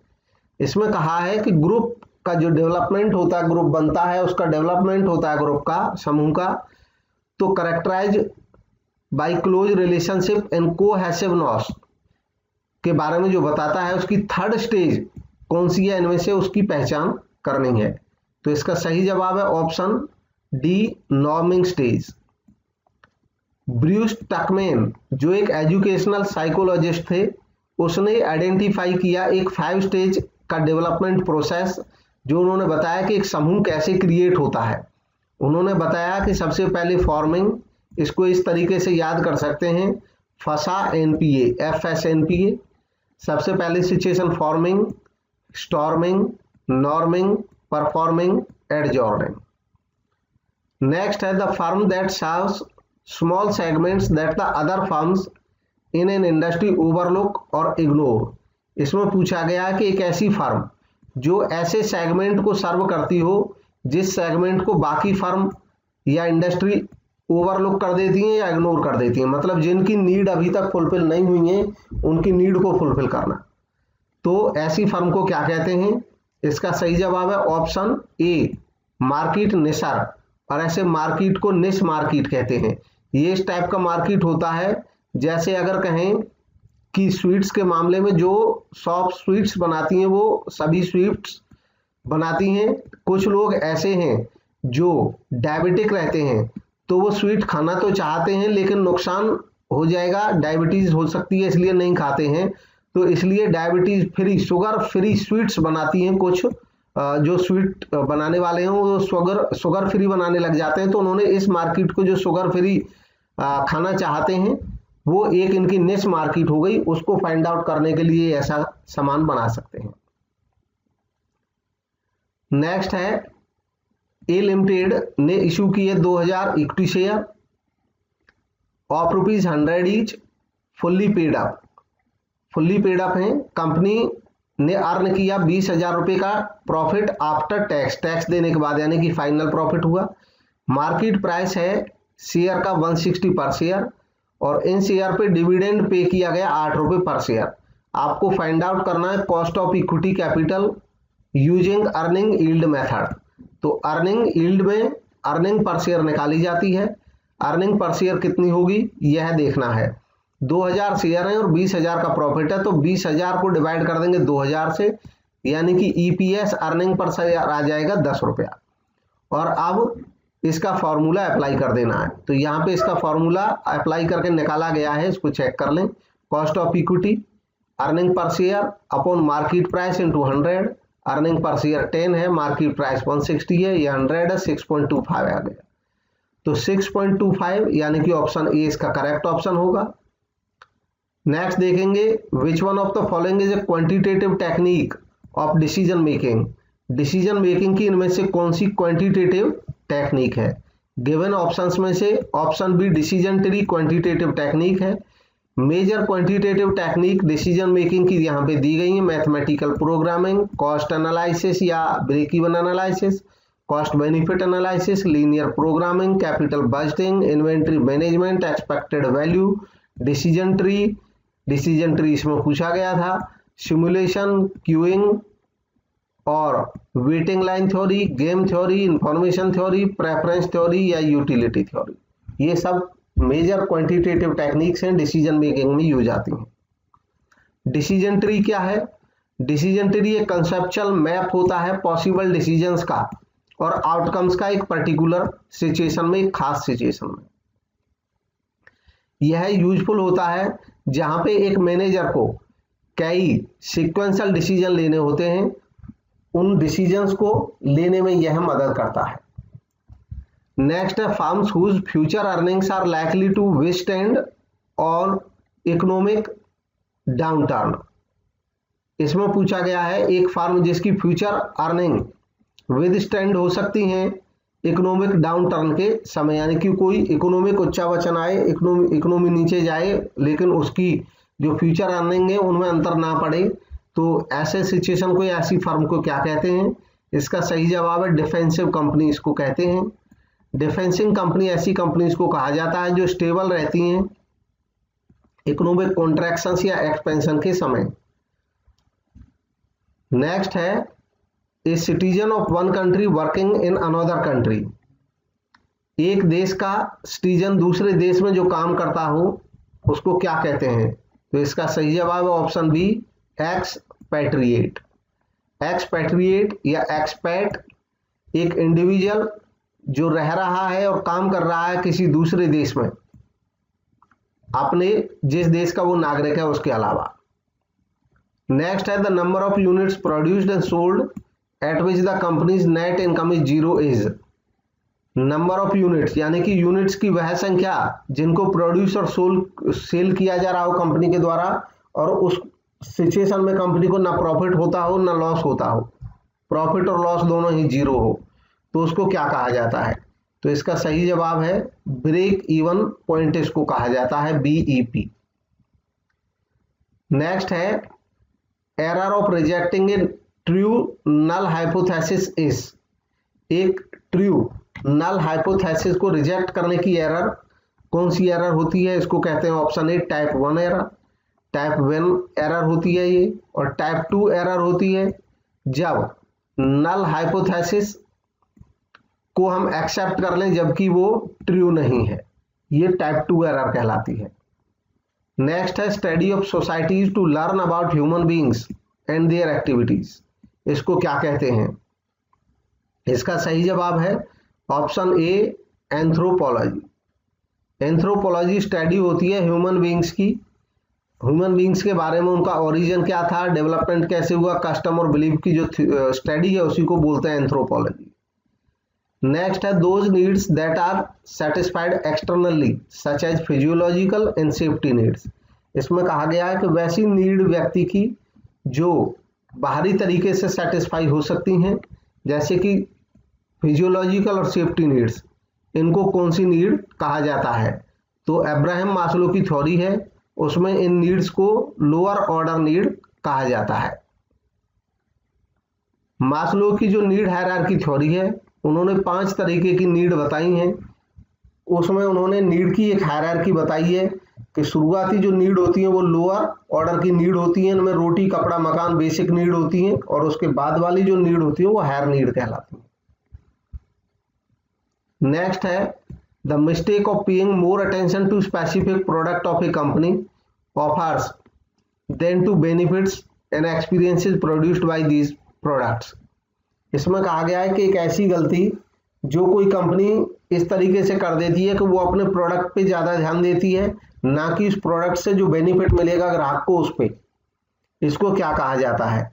Speaker 1: इसमें कहा है कि ग्रुप का जो डेवलपमेंट होता है, ग्रुप बनता है, उसका डेवलपमेंट होता है ग्रुप का, समूह का, तो characterise by close relationship and cohesiveness के बारे में जो बताता है उसकी थर्ड स्टेज कौन सी है, इनमें से उसकी पहचान करनी है। तो इसका सही जवाब है option D, norming stage. Bruce टकमैन जो एक एजुकेशनल साइकोलॉजिस्ट थे, उसने आइडेंटिफाई किया एक 5 स्टेज का डेवलपमेंट प्रोसेस जो उन्होंने बताया कि एक समूह कैसे क्रिएट होता है। उन्होंने बताया कि सबसे पहले फॉर्मिंग, इसको इस तरीके से याद कर सकते हैं, फसा एनपीए, FSNPA। सबसे पहले situation forming, storming, norming, performing, adjourning. Next है the firm that serves small segments that the other firms in an industry overlook or ignore. इसमें पूछा गया कि एक ऐसी फर्म जो ऐसे सेगमेंट को सर्व करती हो जिस सेगमेंट को बाकी फर्म या इंडस्ट्री ओवरलुक कर देती हैं या इग्नोर कर देती हैं, मतलब जिनकी नीड अभी तक फुलफिल नहीं हुई है उनकी नीड को फुलफिल करना। तो ऐसी फर्म को क्या कहते हैं? इसका सही जवाब है ऑप्शन ए, मार्केट निशर। और ऐसे मार्केट को निश मार्केट कहते हैं। ये इस टाइप का मार्केट होता है, जैसे अगर कहें कि स्वीट्स के मामले में जो शॉप स्वीट्स बनाती हैं वो सभी स्वीट्स बनाती हैं। कुछ लोग ऐसे हैं जो डायबिटिक रहते हैं, तो वो स्वीट खाना तो चाहते हैं लेकिन नुकसान हो जाएगा, डायबिटीज हो सकती है, इसलिए नहीं खाते हैं। तो इसलिए diabetes free, sugar free sweets बनाती हैं कुछ जो स्वीट बनाने वाले हैं वो शुगर फ्री बनाने लग जाते हैं। तो उन्होंने इस मार्केट को जो शुगर फ्री खाना चाहते हैं वो एक इनकी निश मार्केट हो गई, उसको फाइंड आउट करने के लिए ऐसा सामान बना सकते हैं। नेक्स्ट है ए लिमिटेड ने इशू किए 2000 equity share of ₹100 each, fully paid up. Fully paid up है। कंपनी ने अर्न किया 20,000 रुपए का प्रॉफिट आफ्टर टैक्स, टैक्स देने के बाद, यानी कि फाइनल प्रॉफिट हुआ। मार्केट प्राइस है शेयर का 160 पर शेयर और इन शेयर पे डिविडेंड पे किया गया 8 रुपए पर शेयर। आपको फाइंड आउट करना है cost of equity capital using earning yield method. तो अर्निंग यील्ड में अर्निंग पर शेयर निकाली जाती है। अर्निंग पर शेयर कितनी होगी यह देखना है। 2000 शेयर हैं और 20,000 का प्रॉफिट है, तो 20,000 को डिवाइड कर देंगे 2000 से, यानी कि ईपीएस अर्निंग पर शेयर आ जाएगा 10 रुपया। और अब इसका फॉर्मूला अप्लाई कर देना है। तो यहाँ पे इसका फॉर्मूला अप्लाई करके निकाला गया है, इसको चेक कर लें। Cost of equity earning per share upon market price into 100। Earning per share 10 है, मार्केट प्राइस 160 है, ये 100 है, 6.25 आ गया। तो 6.25 यानी कि ऑप्शन ए इसका करेक्ट ऑप्शन होगा। नेक्स्ट देखेंगे which one of the following is a quantitative technique of decision making. Decision making की इनमें से कौन सी क्वांटिटेटिव टेक्निक है? गिवन ऑप्शंस में से option B decision tree quantitative technique है। Major quantitative technique decision making की यहाँ पे दी गई है, मैथमेटिकल प्रोग्रामिंग, कॉस्ट एनालिसिस या break even analysis, cost benefit analysis, linear programming, capital budgeting, inventory management, expected value, decision tree इसमें पूछा गया था, सिमुलेशन, क्यूइंग और waiting line theory, game theory, information theory, preference theory या utility theory. ये सब major quantitative techniques हैं, decision making में यूज आती हैं। डिसीजन ट्री क्या है? डिसीजन ट्री एक कंसेप्चुअल मैप होता है पॉसिबल डिसीजंस का और आउटकम्स का एक पर्टिकुलर सिचुएशन में, एक खास सिचुएशन में। यह यूजफुल होता है जहां पे एक मैनेजर को कई सीक्वेंशियल डिसीजन लेने होते हैं, उन डिसीजंस को लेने में यह मदद करता है। नेक्स्ट है firms whose future earnings are likely to withstand on economic downturn. इसमें पूछा गया है एक फर्म जिसकी फ्यूचर अर्निंग विथस्टैंड हो सकती हैं इकोनॉमिक डाउनटर्न के समय, यानी कि कोई इकोनॉमिक उच्चावचन आए, इकोनॉमी नीचे जाए लेकिन उसकी जो फ्यूचर अर्निंग है उनमें अंतर ना पड़े, तो ऐसे सिचुएशन को, ऐसी फर्म को क्या कहते हैं? इसका सही जवाब है डिफेंसिव कंपनी इसको कहते हैं। डिफेंसिव कंपनी ऐसी कंपनीज को कहा जाता है जो स्टेबल रहती हैं इकोनॉमिक कॉन्ट्रैक्शन या एक्सपेंशन के समय। नेक्स्ट है a citizen of one country working in another country. एक देश का सिटीजन दूसरे देश में जो काम करता हो उसको क्या कहते हैं? तो इसका सही जवाब है ऑप्शन बी, एक्सपैट्रिएट। एक्सपैट्रिएट या एक्सपैट एक इंडिविजुअल जो रह रहा है और काम कर रहा है किसी दूसरे देश में, अपने जिस देश का वो नागरिक है उसके अलावा। नेक्स्ट है the number of units produced and sold at which the companies net income is zero is number of units, यानी कि यूनिट्स की वह संख्या जिनको प्रोड्यूस और सेल किया जा रहा हो कंपनी के द्वारा, और उस सिचुएशन में कंपनी को ना प्रॉफिट होता हो ना लॉस होता हो, प्रॉफिट और लॉस दोनों ही जीरो हो, तो उसको क्या कहा जाता है? तो इसका सही जवाब है ब्रेक इवन पॉइंट, इसको कहा जाता है BEP। नेक्स्ट है error of rejecting a true null hypothesis is, एक ट्रू नल हाइपोथेसिस को रिजेक्ट करने की एरर कौन सी एरर होती है? इसको कहते हैं option A type 1 error, type 1 error होती है ये, और टाइप 2 एरर होती है जब नल हाइपोथेसिस को हम एक्सेप्ट कर लें जबकि वो ट्रू नहीं है, ये टाइप 2 एरर कहलाती है। नेक्स्ट है study of societies to learn about human beings and their activities, इसको क्या कहते हैं? इसका सही जवाब है option A anthropology. Anthropology study होती है ह्यूमन बीइंग्स की, ह्यूमन बीइंग्स के बारे में, उनका ओरिजिन क्या था, डेवलपमेंट कैसे हुआ, कस्टम और बिलीफ की जो स्टडी है उसी को बोलते हैं एंथ्रोपोलॉजी। नेक्स्ट है those needs that are satisfied externally such as physiological and safety needs, इसमें कहा गया है कि वैसी नीड व्यक्ति की जो बाहरी तरीके से सेटिस्फाई हो सकती हैं, जैसे कि फिजियोलॉजिकल और सेफ्टी नीड्स, इनको कौन सी नीड कहा जाता है? तो अब्राहम मास्लो की थ्योरी है, उसमें इन नीड्स को लोअर ऑर्डर नीड कहा जाता है। मास्लो की जो नीड हायरार्की थ्योरी है, उन्होंने 5 तरीके की नीड बताई हैं, उसमें उन्होंने नीड की एक हायरार्की बताई है कि शुरुआती जो नीड होती है वो लोअर ऑर्डर की नीड होती है, इनमें रोटी कपड़ा मकान बेसिक नीड होती हैं, और उसके बाद वाली जो नीड होती है वो हायर नीड कहलाती है। नेक्स्ट है the mistake of paying more attention to specific product of a company offers than to benefits and experiences produced by these products, इसमें कहा गया है कि एक ऐसी गलती जो कोई कंपनी इस तरीके से कर देती है कि वो अपने प्रोडक्ट पे ज़्यादा ध्यान देती है, ना कि उस प्रोडक्ट से जो बेनिफिट मिलेगा ग्राहक को उस पे, इसको क्या कहा जाता है?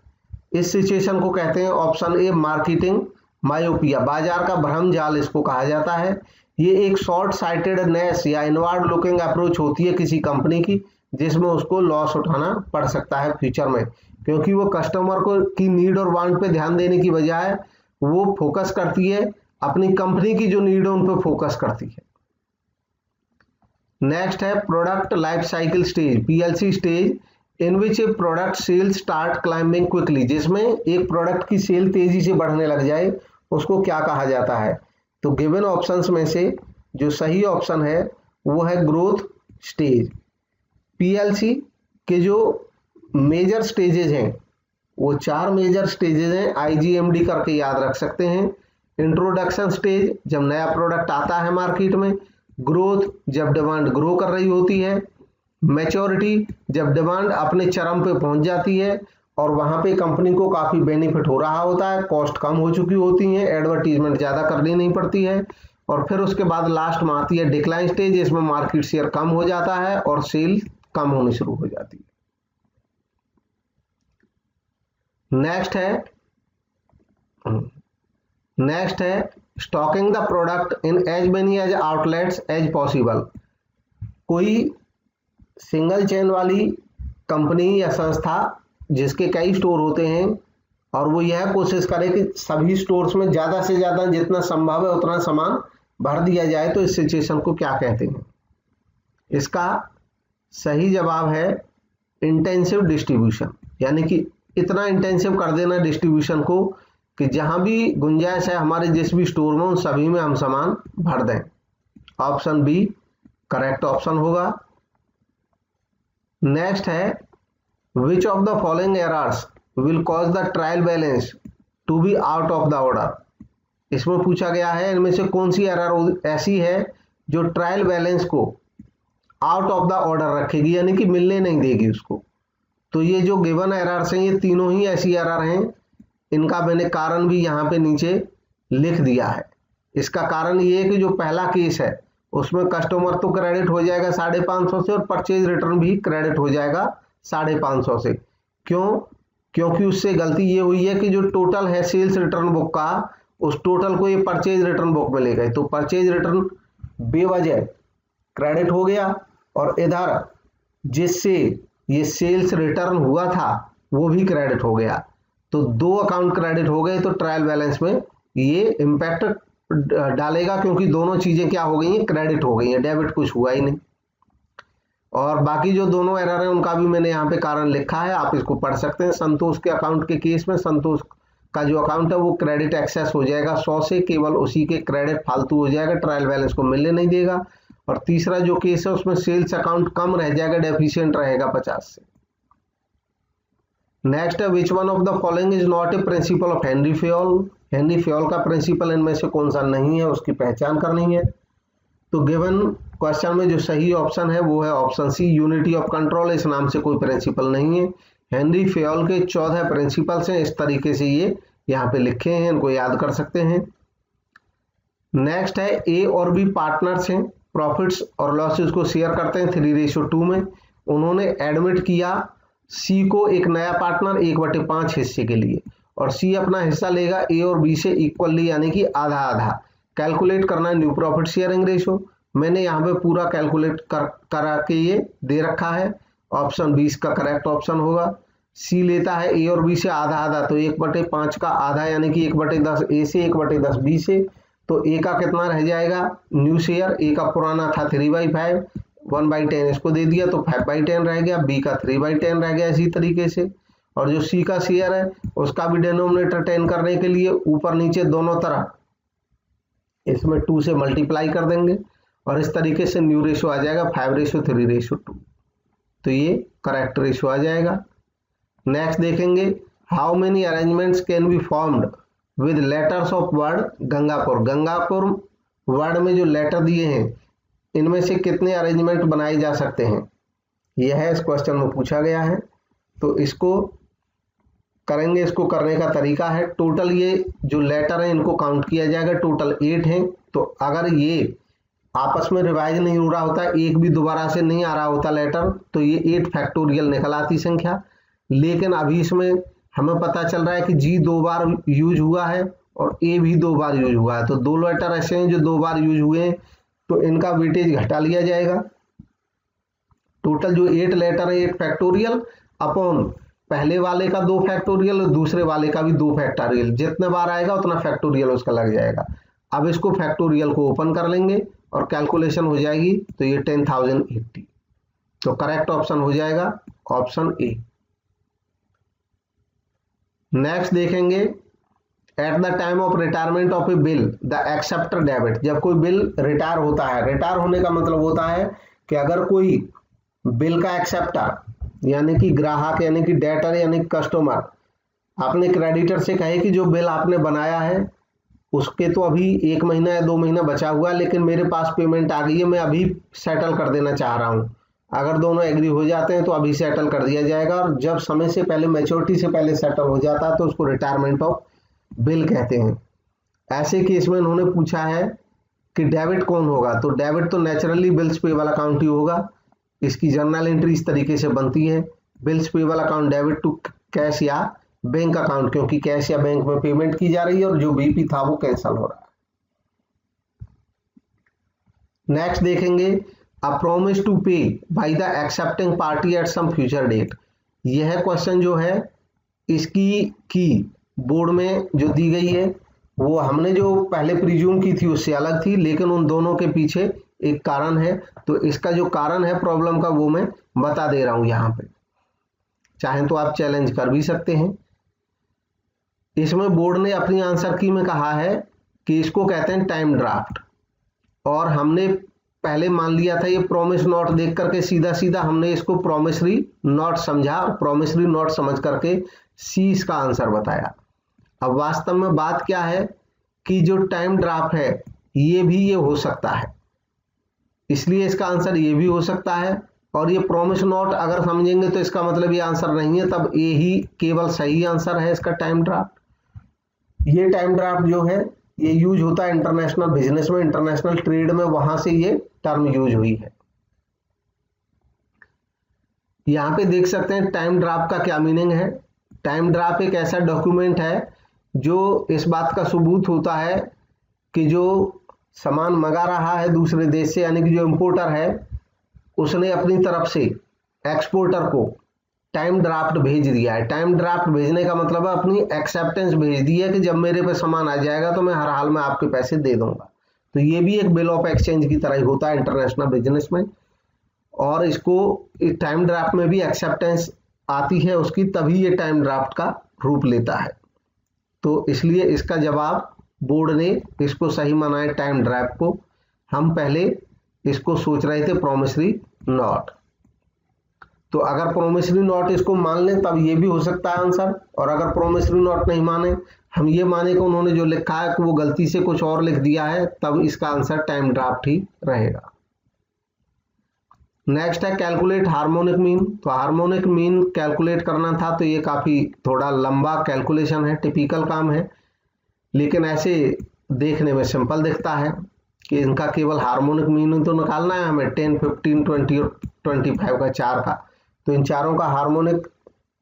Speaker 1: इस सिचुएशन को कहते हैं ऑप्शन ए मार्केटिंग मायोपिया, बाजार का भ्रम जाल इसको कहा जाता है। ये एक शॉर्ट साइटेडनेस या इनवर्ड लुकिंग अप्रोच होती है किसी कंपनी की, जिसमें उसको लॉस उठाना पड़ सकता है फ्यूचर में, क्योंकि वो कस्टमर को की नीड और वांट पे ध्यान देने की बजाय वो फोकस करती है अपनी कंपनी की जो नीड है उन पे फोकस करती है। नेक्स्ट है product life cycle stage, PLC stage, in which a product sale start climbing quickly, जिसमें एक प्रोडक्ट की सेल तेजी से बढ़ने लग जाए, उसको क्या कहा जाता है? तो गिवन ऑप्शंस में से जो सही ऑप्शन है वो है ग्रोथ स्टेज। PLC के जो मेजर स्टेजेस हैं वो 4 मेजर स्टेजेस हैं, IGMD करके याद रख सकते हैं। इंट्रोडक्शन स्टेज, जब नया प्रोडक्ट आता है मार्केट में। ग्रोथ, जब डिमांड ग्रो कर रही होती है। मैच्योरिटी, जब डिमांड अपने चरम पे पहुंच जाती है और वहां पे कंपनी को काफ़ी बेनिफिट हो रहा होता है, कॉस्ट कम हो चुकी होती है, एडवर्टीजमेंट ज़्यादा करनी नहीं पड़ती है। और फिर उसके बाद लास्ट में आती है डिक्लाइन स्टेज, इसमें मार्केट शेयर कम हो जाता है और सेल कम होनी शुरू हो जाती है। नेक्स्ट है stocking the product in as many as outlets as possible. कोई सिंगल चेन वाली कंपनी या संस्था जिसके कई स्टोर होते हैं और वो यह कोशिश करे कि सभी स्टोर्स में ज़्यादा से ज़्यादा जितना संभव है उतना सामान भर दिया जाए, तो इस सिचुएशन को क्या कहते हैं? इसका सही जवाब है इंटेंसिव डिस्ट्रीब्यूशन, यानी कि इतना इंटेंसिव कर देना डिस्ट्रीब्यूशन को कि जहां भी गुंजाइश है हमारे जिस भी स्टोर में उन सभी में हम सामान भर दें। ऑप्शन बी करेक्ट ऑप्शन होगा। नेक्स्ट है which of the following errors will cause the trial balance to be out of the order. इसमें पूछा गया है इनमें से कौन सी एरर ऐसी है जो ट्रायल बैलेंस को आउट ऑफ द ऑर्डर रखेगी, यानी कि मिलने नहीं देगी उसको। तो ये जो गिवन एरर्स हैं ये तीनों ही ऐसी एरर हैं, इनका मैंने कारण भी यहाँ पे नीचे लिख दिया है। इसका कारण ये है कि जो पहला केस है उसमें कस्टमर तो क्रेडिट हो जाएगा 550 से और परचेज रिटर्न भी क्रेडिट हो जाएगा 550 से। क्यों? क्योंकि उससे गलती ये हुई है कि जो टोटल है सेल्स रिटर्न बुक का, उस टोटल को ये परचेज रिटर्न बुक में ले गए, तो परचेज रिटर्न बेवजह क्रेडिट हो गया और इधर जिससे ये सेल्स रिटर्न हुआ था वो भी क्रेडिट हो गया, तो दो अकाउंट क्रेडिट हो गए, तो ट्रायल बैलेंस में ये इम्पैक्ट डालेगा, क्योंकि दोनों चीजें क्या हो गई हैं, क्रेडिट हो गई हैं, डेबिट कुछ हुआ ही नहीं। और बाकी जो दोनों एरर है उनका भी मैंने यहाँ पे कारण लिखा है, आप इसको पढ़ सकते हैं। संतोष के अकाउंट के केस में संतोष का जो अकाउंट है वो क्रेडिट एक्सेस हो जाएगा 100 से, केवल उसी के क्रेडिट फालतू हो जाएगा, ट्रायल बैलेंस को मिलने नहीं देगा। और तीसरा जो केस है उसमें सेल्स अकाउंट कम रह जाएगा, डेफिशिएंट रहेगा 50 से। नेक्स्ट है विच one of the following is not a principle of Henry Fayol. Henry Fayol का प्रिंसिपल इनमें से कौन सा नहीं है, उसकी पहचान करनी है। तो गिवन क्वेश्चन में जो सही ऑप्शन है वो है option C, unity of control. इस नाम से कोई प्रिंसिपल नहीं है। हेनरी फेयोल के 14 प्रिंसिपल्स हैं, इस तरीके से ये यहाँ पे लिखे हैं, इनको याद कर सकते हैं। नेक्स्ट है ए और बी पार्टनर्स हैं, प्रॉफिट्स और लॉसेस को शेयर करते हैं 3:2 में। उन्होंने एडमिट किया सी को एक नया पार्टनर 1/5 हिस्से के लिए, और सी अपना हिस्सा लेगा ए और बी से इक्वली, यानी कि आधा आधा। कैलकुलेट करना है न्यू प्रॉफिट शेयरिंग रेशो। मैंने यहाँ पे पूरा कैलकुलेट करा के ये दे रखा है, ऑप्शन 20 का करेक्ट ऑप्शन होगा। सी लेता है ए और बी से आधा आधा, तो 1/5 का आधा यानी कि 1/10 ए से, 1/10 बी से। तो ए का कितना रह जाएगा न्यू शेयर, ए का पुराना था 3/5, 1/10 इसको दे दिया तो 5/10 रह गया, बी का 3/10 रह गया इसी तरीके से। और जो सी का शेयर है उसका भी डिनोमिनेटर 10 करने के लिए ऊपर नीचे दोनों तरफ इसमें 2 से मल्टीप्लाई कर देंगे, और इस तरीके से न्यू रेशो आ जाएगा 5:3:2। तो ये करेक्ट रेशो आ जाएगा। नेक्स्ट देखेंगे how many arrangements can be formed with letters of word Gangapur. Gangapur word में जो लेटर दिए हैं इनमें से कितने अरेंजमेंट बनाए जा सकते हैं, यह है इस क्वेश्चन में पूछा गया है। तो इसको करेंगे, इसको करने का तरीका है, टोटल ये जो लेटर है इनको काउंट किया जाएगा, टोटल 8 हैं। तो अगर ये आपस में रिवाइज नहीं हो रहा होता, एक भी दोबारा से नहीं आ रहा होता लेटर, तो ये 8 फैक्टोरियल निकल आती संख्या। लेकिन अभी इसमें हमें पता चल रहा है कि जी 2 बार यूज हुआ है और ए भी 2 बार यूज हुआ है, तो 2 लेटर ऐसे हैं जो 2 बार यूज हुए हैं, तो इनका वेटेज घटा लिया जाएगा। टोटल जो 8 लेटर है 8 फैक्टोरियल अपॉन पहले वाले का 2 फैक्टोरियल और दूसरे वाले का भी 2 फैक्टोरियल, जितने बार आएगा उतना फैक्टोरियल उसका लग जाएगा। अब इसको फैक्टोरियल को ओपन कर लेंगे और कैलकुलेशन हो जाएगी, तो ये 10,080। तो करेक्ट ऑप्शन हो जाएगा ऑप्शन ए। नेक्स्ट देखेंगे at the time of retirement of A bill the acceptor debit. जब कोई बिल रिटायर होता है, रिटायर होने का मतलब होता है कि अगर कोई बिल का एक्सेप्टर यानी कि ग्राहक यानी कि डेटर यानी कस्टमर अपने क्रेडिटर से कहे कि जो बिल आपने बनाया है उसके तो अभी 1 महीना या 2 महीना बचा हुआ है, लेकिन मेरे पास पेमेंट आ गई है, मैं अभी सेटल कर देना चाह रहा हूँ। अगर दोनों एग्री हो जाते हैं तो अभी सेटल कर दिया जाएगा, और जब समय से पहले मैच्योरिटी से पहले सेटल हो जाता है तो उसको रिटायरमेंट ऑफ बिल कहते हैं। ऐसे केस में उन्होंने पूछा है कि डेबिट कौन होगा, तो डेबिट तो नेचुरली बिल्स पेबल अकाउंट ही होगा। इसकी जर्नल एंट्री इस तरीके से बनती है, bills payable account debit to cash या बैंक अकाउंट, क्योंकि कैश या बैंक में पेमेंट की जा रही है और जो बीपी था वो कैंसिल हो रहा है। नेक्स्ट देखेंगे a promise to pay by the accepting party at some future date. यह क्वेश्चन जो है इसकी की बोर्ड में जो दी गई है वो हमने जो पहले प्रिज्यूम की थी उससे अलग थी, लेकिन उन दोनों के पीछे एक कारण है। तो इसका जो कारण है प्रॉब्लम का वो मैं बता दे रहा हूं यहाँ पे, चाहें तो आप चैलेंज कर भी सकते हैं। इसमें बोर्ड ने अपनी आंसर की में कहा है कि इसको कहते हैं टाइम ड्राफ्ट, और हमने पहले मान लिया था ये प्रॉमिस नोट देख करके सीधा सीधा हमने इसको प्रॉमिसरी नोट समझा, और प्रॉमिसरी नोट समझ करके सी इसका आंसर बताया। अब वास्तव में बात क्या है कि जो टाइम ड्राफ्ट है ये भी ये हो सकता है, इसलिए इसका आंसर ये भी हो सकता है। और ये प्रॉमिस नोट अगर समझेंगे तो इसका मतलब ये आंसर नहीं है, तब ए ही केवल सही आंसर है इसका टाइम ड्राफ्ट। ये टाइम ड्राफ्ट जो है ये यूज होता है इंटरनेशनल बिजनेस में, इंटरनेशनल ट्रेड में, वहां से ये टर्म यूज हुई है। यहां पे देख सकते हैं टाइम ड्राफ्ट का क्या मीनिंग है। टाइम ड्राफ्ट एक ऐसा डॉक्यूमेंट है जो इस बात का सबूत होता है कि जो सामान मंगा रहा है दूसरे देश से, यानी कि जो इंपोर्टर है उसने अपनी तरफ से एक्सपोर्टर को टाइम ड्राफ्ट भेज दिया है। टाइम ड्राफ्ट भेजने का मतलब है अपनी एक्सेप्टेंस भेज दी है कि जब मेरे पे सामान आ जाएगा तो मैं हर हाल में आपके पैसे दे दूंगा। तो ये भी एक बिल ऑफ एक्सचेंज की तरह ही होता है इंटरनेशनल बिजनेस में, और इसको टाइम ड्राफ्ट में भी एक्सेप्टेंस आती है उसकी, तभी ये टाइम ड्राफ्ट का रूप लेता है। तो इसलिए इसका जवाब बोर्ड ने इसको सही माना है टाइम ड्राफ्ट को। हम पहले इसको सोच रहे थे प्रोमिसरी नोट, तो अगर प्रोमिसरी नोट इसको मान लें तब ये भी हो सकता है आंसर, और अगर प्रोमिसरी नोट नहीं माने, हम ये माने कि उन्होंने जो लिखा है कि वो गलती से कुछ और लिख दिया है, तब इसका आंसर टाइम ड्राफ्ट ही रहेगा। नेक्स्ट है कैलकुलेट हार्मोनिक मीन। तो हार्मोनिक मीन कैलकुलेट करना था, तो ये काफी थोड़ा लंबा कैलकुलेशन है, टिपिकल काम है, लेकिन ऐसे देखने में सिंपल दिखता है कि इनका केवल हार्मोनिक मीन तो निकालना है हमें 10, 15, 20 और 25 का, चार का। तो इन चारों का हार्मोनिक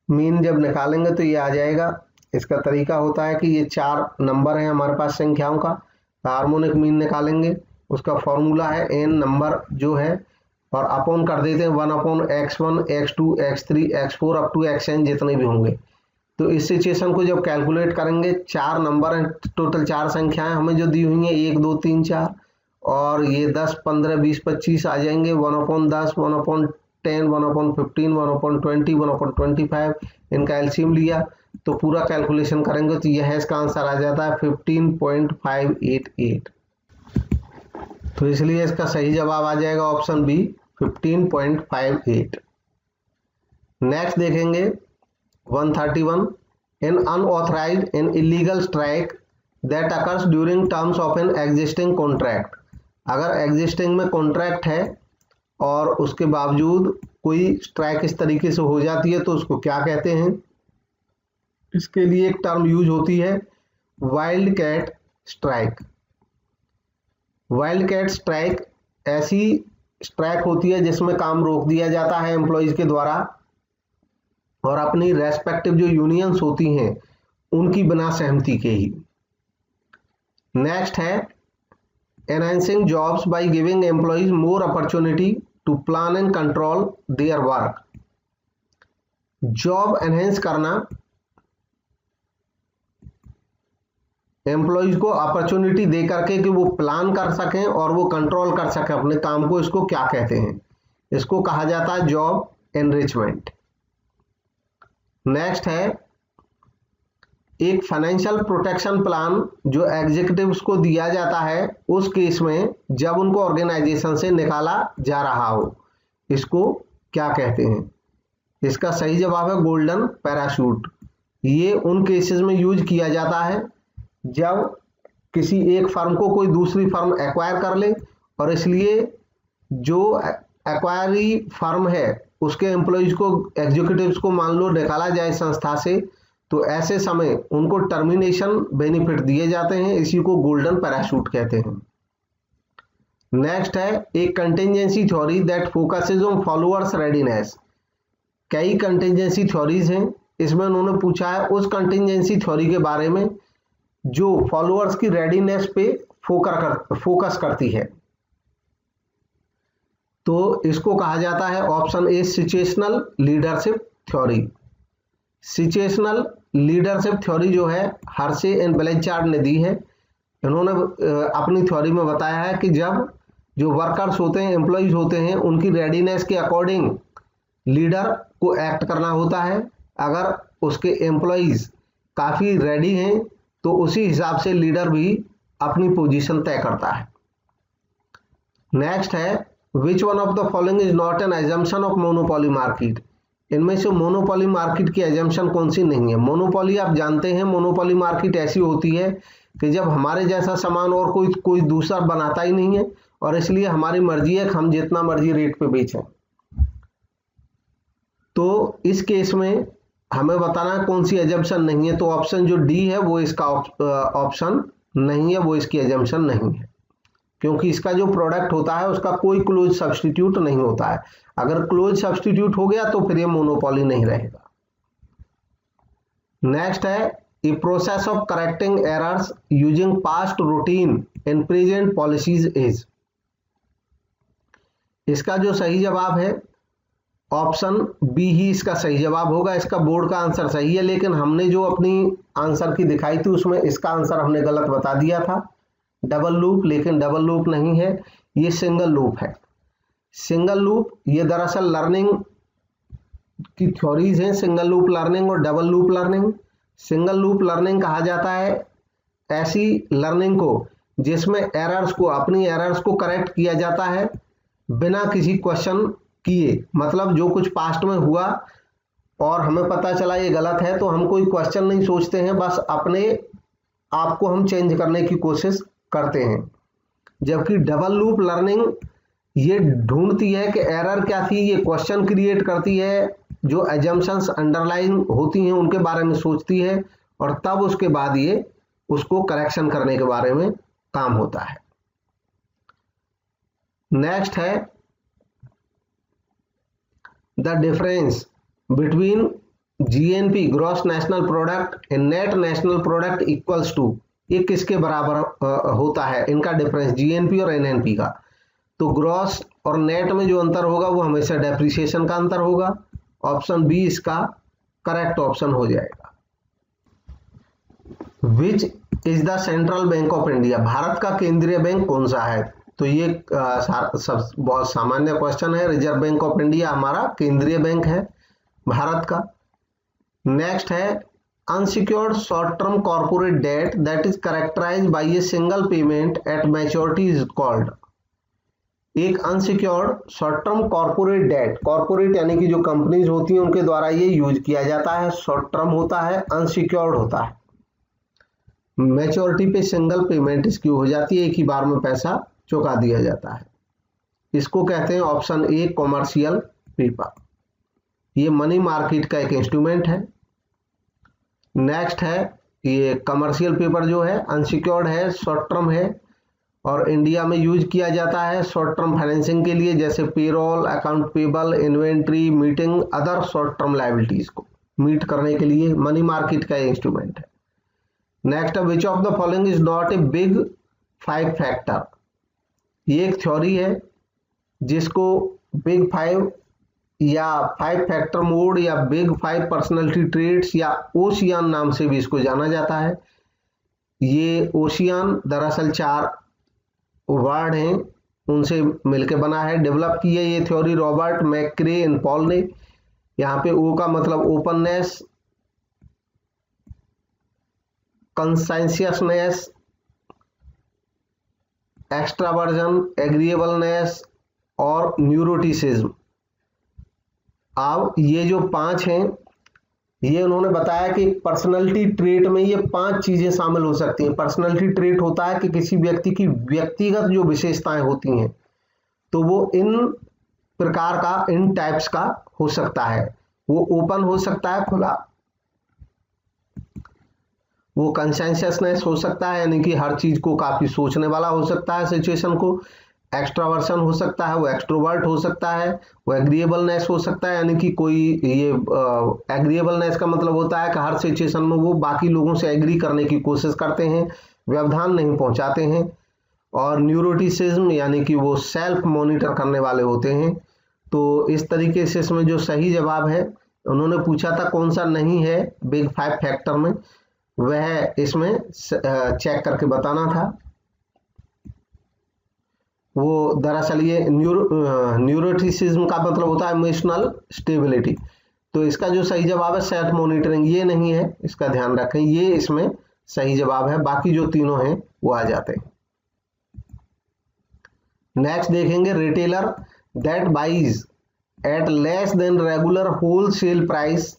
Speaker 1: मीन जब निकालेंगे तो ये आ जाएगा। इसका तरीका होता है कि ये चार नंबर है हमारे पास संख्याओं का, हार्मोनिक मीन निकालेंगे, उसका फॉर्मूला है n नंबर जो है, और अपॉन कर देते हैं 1/x1, x2, x3, x4 up to xn जितने भी होंगे। तो इस सिचुएशन को जब कैलकुलेट करेंगे, चार नंबर हैं, टोटल चार संख्याएं हमें जो दी हुई हैं 1, 2, 3, 4, और ये 10, 15, 20, 25 आ जाएंगे। 1/10, 1/10, 1/15, 1/20, 1/25, इनका एलसीएम लिया तो पूरा कैलकुलेशन करेंगे तो यह इसका आंसर आ जाता है 15.588। तो इसलिए इसका सही जवाब आ जाएगा ऑप्शन बी 15.58। नेक्स्ट देखेंगे 131, an unauthorised and illegal strike that occurs during terms of an existing contract. अगर एग्जिस्टिंग में कॉन्ट्रैक्ट है और उसके बावजूद कोई स्ट्राइक इस तरीके से हो जाती है तो उसको क्या कहते हैं? इसके लिए एक टर्म यूज होती है wild cat strike. Wild cat strike ऐसी स्ट्राइक होती है जिसमें काम रोक दिया जाता है एम्प्लॉइज के द्वारा, और अपनी रेस्पेक्टिव जो यूनियंस होती हैं उनकी बिना सहमति के ही। नेक्स्ट है enhancing jobs by giving employees more opportunity to plan and control their work. Job enhance करना, एम्प्लॉइज को अपॉर्चुनिटी दे करके कि वो प्लान कर सकें और वो कंट्रोल कर सकें अपने काम को, इसको क्या कहते हैं? इसको कहा जाता है जॉब एनरिचमेंट। नेक्स्ट है एक फाइनेंशियल प्रोटेक्शन प्लान जो एग्जीक्यूटिव्स को दिया जाता है उस केस में जब उनको ऑर्गेनाइजेशन से निकाला जा रहा हो, इसको क्या कहते हैं? इसका सही जवाब है गोल्डन पैराशूट। ये उन केसेस में यूज किया जाता है जब किसी एक फर्म को कोई दूसरी फर्म एक्वायर कर ले, और इसलिए जो एक्वायरी फर्म है उसके एम्प्लॉइज को, एग्जीक्यूटिव्स को मान लो निकाला जाए संस्था से, तो ऐसे समय उनको टर्मिनेशन बेनिफिट दिए जाते हैं, इसी को गोल्डन पैराशूट कहते हैं। नेक्स्ट है एक contingency theory that focuses on followers readiness. कई कंटिजेंसी थ्योरीज हैं, इसमें उन्होंने पूछा है उस कंटिजेंसी थ्योरी के बारे में जो फॉलोअर्स की रेडीनेस पे फोकस करती है। तो इसको कहा जाता है ऑप्शन ए situational leadership theory. Situational leadership theory जो है हर्शे एंड ब्लैंचार्ड ने दी है। इन्होंने अपनी थ्योरी में बताया है कि जब जो वर्कर्स होते हैं, एम्प्लॉइज होते हैं, उनकी रेडीनेस के अकॉर्डिंग लीडर को एक्ट करना होता है। अगर उसके एम्प्लॉइज काफ़ी रेडी हैं तो उसी हिसाब से लीडर भी अपनी पोजीशन तय करता है। नेक्स्ट है विच one of the following is not an assumption of monopoly market. इनमें से मोनोपोली मार्केट की एजम्पशन कौन सी नहीं है? मोनोपोली आप जानते हैं, मोनोपोली मार्केट ऐसी होती है कि जब हमारे जैसा सामान और कोई दूसरा बनाता ही नहीं है, और इसलिए हमारी मर्जी है कि हम जितना मर्जी रेट पे बेचें। तो इस केस में हमें बताना कौन सी एजम्पशन नहीं है, तो ऑप्शन जो डी है वो इसका ऑप्शन नहीं है, वो इसकी एजम्पशन नहीं है, क्योंकि इसका जो प्रोडक्ट होता है उसका कोई क्लोज सब्स्टिट्यूट नहीं होता है। अगर क्लोज सब्स्टिट्यूट हो गया तो फिर ये मोनोपोली नहीं रहेगा। नेक्स्ट है a process of correcting errors using past routine in present policies is. इसका जो सही जवाब है ऑप्शन बी ही इसका सही जवाब होगा। इसका बोर्ड का आंसर सही है, लेकिन हमने जो अपनी आंसर की दिखाई थी उसमें इसका आंसर हमने गलत बता दिया था, डबल लूप, लेकिन डबल लूप नहीं है, ये सिंगल लूप है। सिंगल लूप ये दरअसल लर्निंग की थ्योरीज हैं, सिंगल लूप लर्निंग और double loop learning. Single loop learning कहा जाता है ऐसी लर्निंग को जिसमें एरर्स को, अपनी एरर्स को करेक्ट किया जाता है बिना किसी क्वेश्चन किए। मतलब जो कुछ पास्ट में हुआ और हमें पता चला ये गलत है तो हम कोई क्वेश्चन नहीं सोचते हैं, बस अपने आप को हम चेंज करने की कोशिश करते हैं। जबकि डबल लूप लर्निंग ये ढूंढती है कि एरर क्या थी, ये क्वेश्चन क्रिएट करती है, जो एजम्पशंस अंडरलाइन होती हैं उनके बारे में सोचती है और तब उसके बाद ये उसको करेक्शन करने के बारे में काम होता है। नेक्स्ट है the difference between GNP gross national product and net national product equals to, ये किसके बराबर होता है इनका डिफरेंस, जीएनपी और एनएनपी का। तो ग्रॉस और नेट में जो अंतर होगा वो हमेशा डेप्रिसिएशन का अंतर होगा। ऑप्शन बी इसका करेक्ट ऑप्शन हो जाएगा। Which is the central bank of India, Bharat का केंद्रीय बैंक कौन सा है? तो ये बहुत सामान्य क्वेश्चन है। रिजर्व बैंक ऑफ इंडिया हमारा केंद्रीय बैंक है भारत का। नेक्स्ट है unsecured short term corporate debt that is characterized by a single payment at maturity is called. एक unsecured short term corporate debt, corporate यानी कि जो कंपनीज होती हैं उनके द्वारा ये यूज किया जाता है, शॉर्ट टर्म होता है, अनसिक्योर्ड होता है, मैच्योरिटी पे सिंगल पेमेंट इसकी हो जाती है, एक ही बार में पैसा चुका दिया जाता है। इसको कहते हैं ऑप्शन ए कॉमर्शियल पेपर। ये मनी मार्केट का एक इंस्ट्रूमेंट है। नेक्स्ट है ये कमर्शियल पेपर जो है अनसिक्योर्ड है, शॉर्ट टर्म है और इंडिया में यूज किया जाता है शॉर्ट टर्म फाइनेंसिंग के लिए, जैसे payroll, account payable, inventory, meeting, other short term liabilities को मीट करने के लिए मनी मार्केट का इंस्ट्रूमेंट है। नेक्स्ट है which of the following is not a big five factor. ये एक थ्योरी है जिसको बिग फाइव या फाइव फैक्टर मोड या बिग फाइव पर्सनालिटी ट्रेट्स या ओशियान नाम से भी इसको जाना जाता है। ये ओशियान दरअसल 4 वर्ड हैं उनसे मिलकर बना है, डेवलप की है ये थ्योरी रॉबर्ट मैक्रे एंड पॉल ने। यहाँ पे ओ का मतलब ओपननेस, कंसाइंशियसनेस, एक्स्ट्रावर्जन, एग्रीएबलनेस और न्यूरोटिसिज्म। अब ये जो 5 हैं ये उन्होंने बताया कि पर्सनैलिटी ट्रेट में ये 5 चीजें शामिल हो सकती हैं। पर्सनैलिटी ट्रेट होता है कि किसी व्यक्ति की व्यक्तिगत जो विशेषताएं होती हैं तो वो इन प्रकार का, इन टाइप्स का हो सकता है। वो ओपन हो सकता है, खुला, वो कंसेंससनेस हो सकता है यानी कि हर चीज को काफी सोचने वाला हो सकता है सिचुएशन को, एक्स्ट्रावर्सन हो सकता है, वो एक्सट्रोवर्ट हो सकता है, वो एग्रीएबलनेस हो सकता है यानी कि कोई ये एग्रीएबलनेस का मतलब होता है कि हर सिचुएशन में वो बाकी लोगों से एग्री करने की कोशिश करते हैं, व्यवधान नहीं पहुंचाते हैं, और न्यूरोटिसिज्म यानी कि वो सेल्फ मॉनिटर करने वाले होते हैं। तो इस तरीके से इसमें जो सही जवाब है, उन्होंने पूछा था कौन सा नहीं है बिग 5 फैक्टर में, वह इसमें चेक करके बताना था। वो दरअसल ये न्यूरोटिसिज्म का मतलब होता है इमोशनल स्टेबिलिटी। तो इसका जो सही जवाब है सेल्फ मॉनिटरिंग, ये नहीं है, इसका ध्यान रखें, ये इसमें सही जवाब है, बाकी जो तीनों हैं वो आ जाते हैं। नेक्स्ट देखेंगे retailer that buys at less than regular wholesale price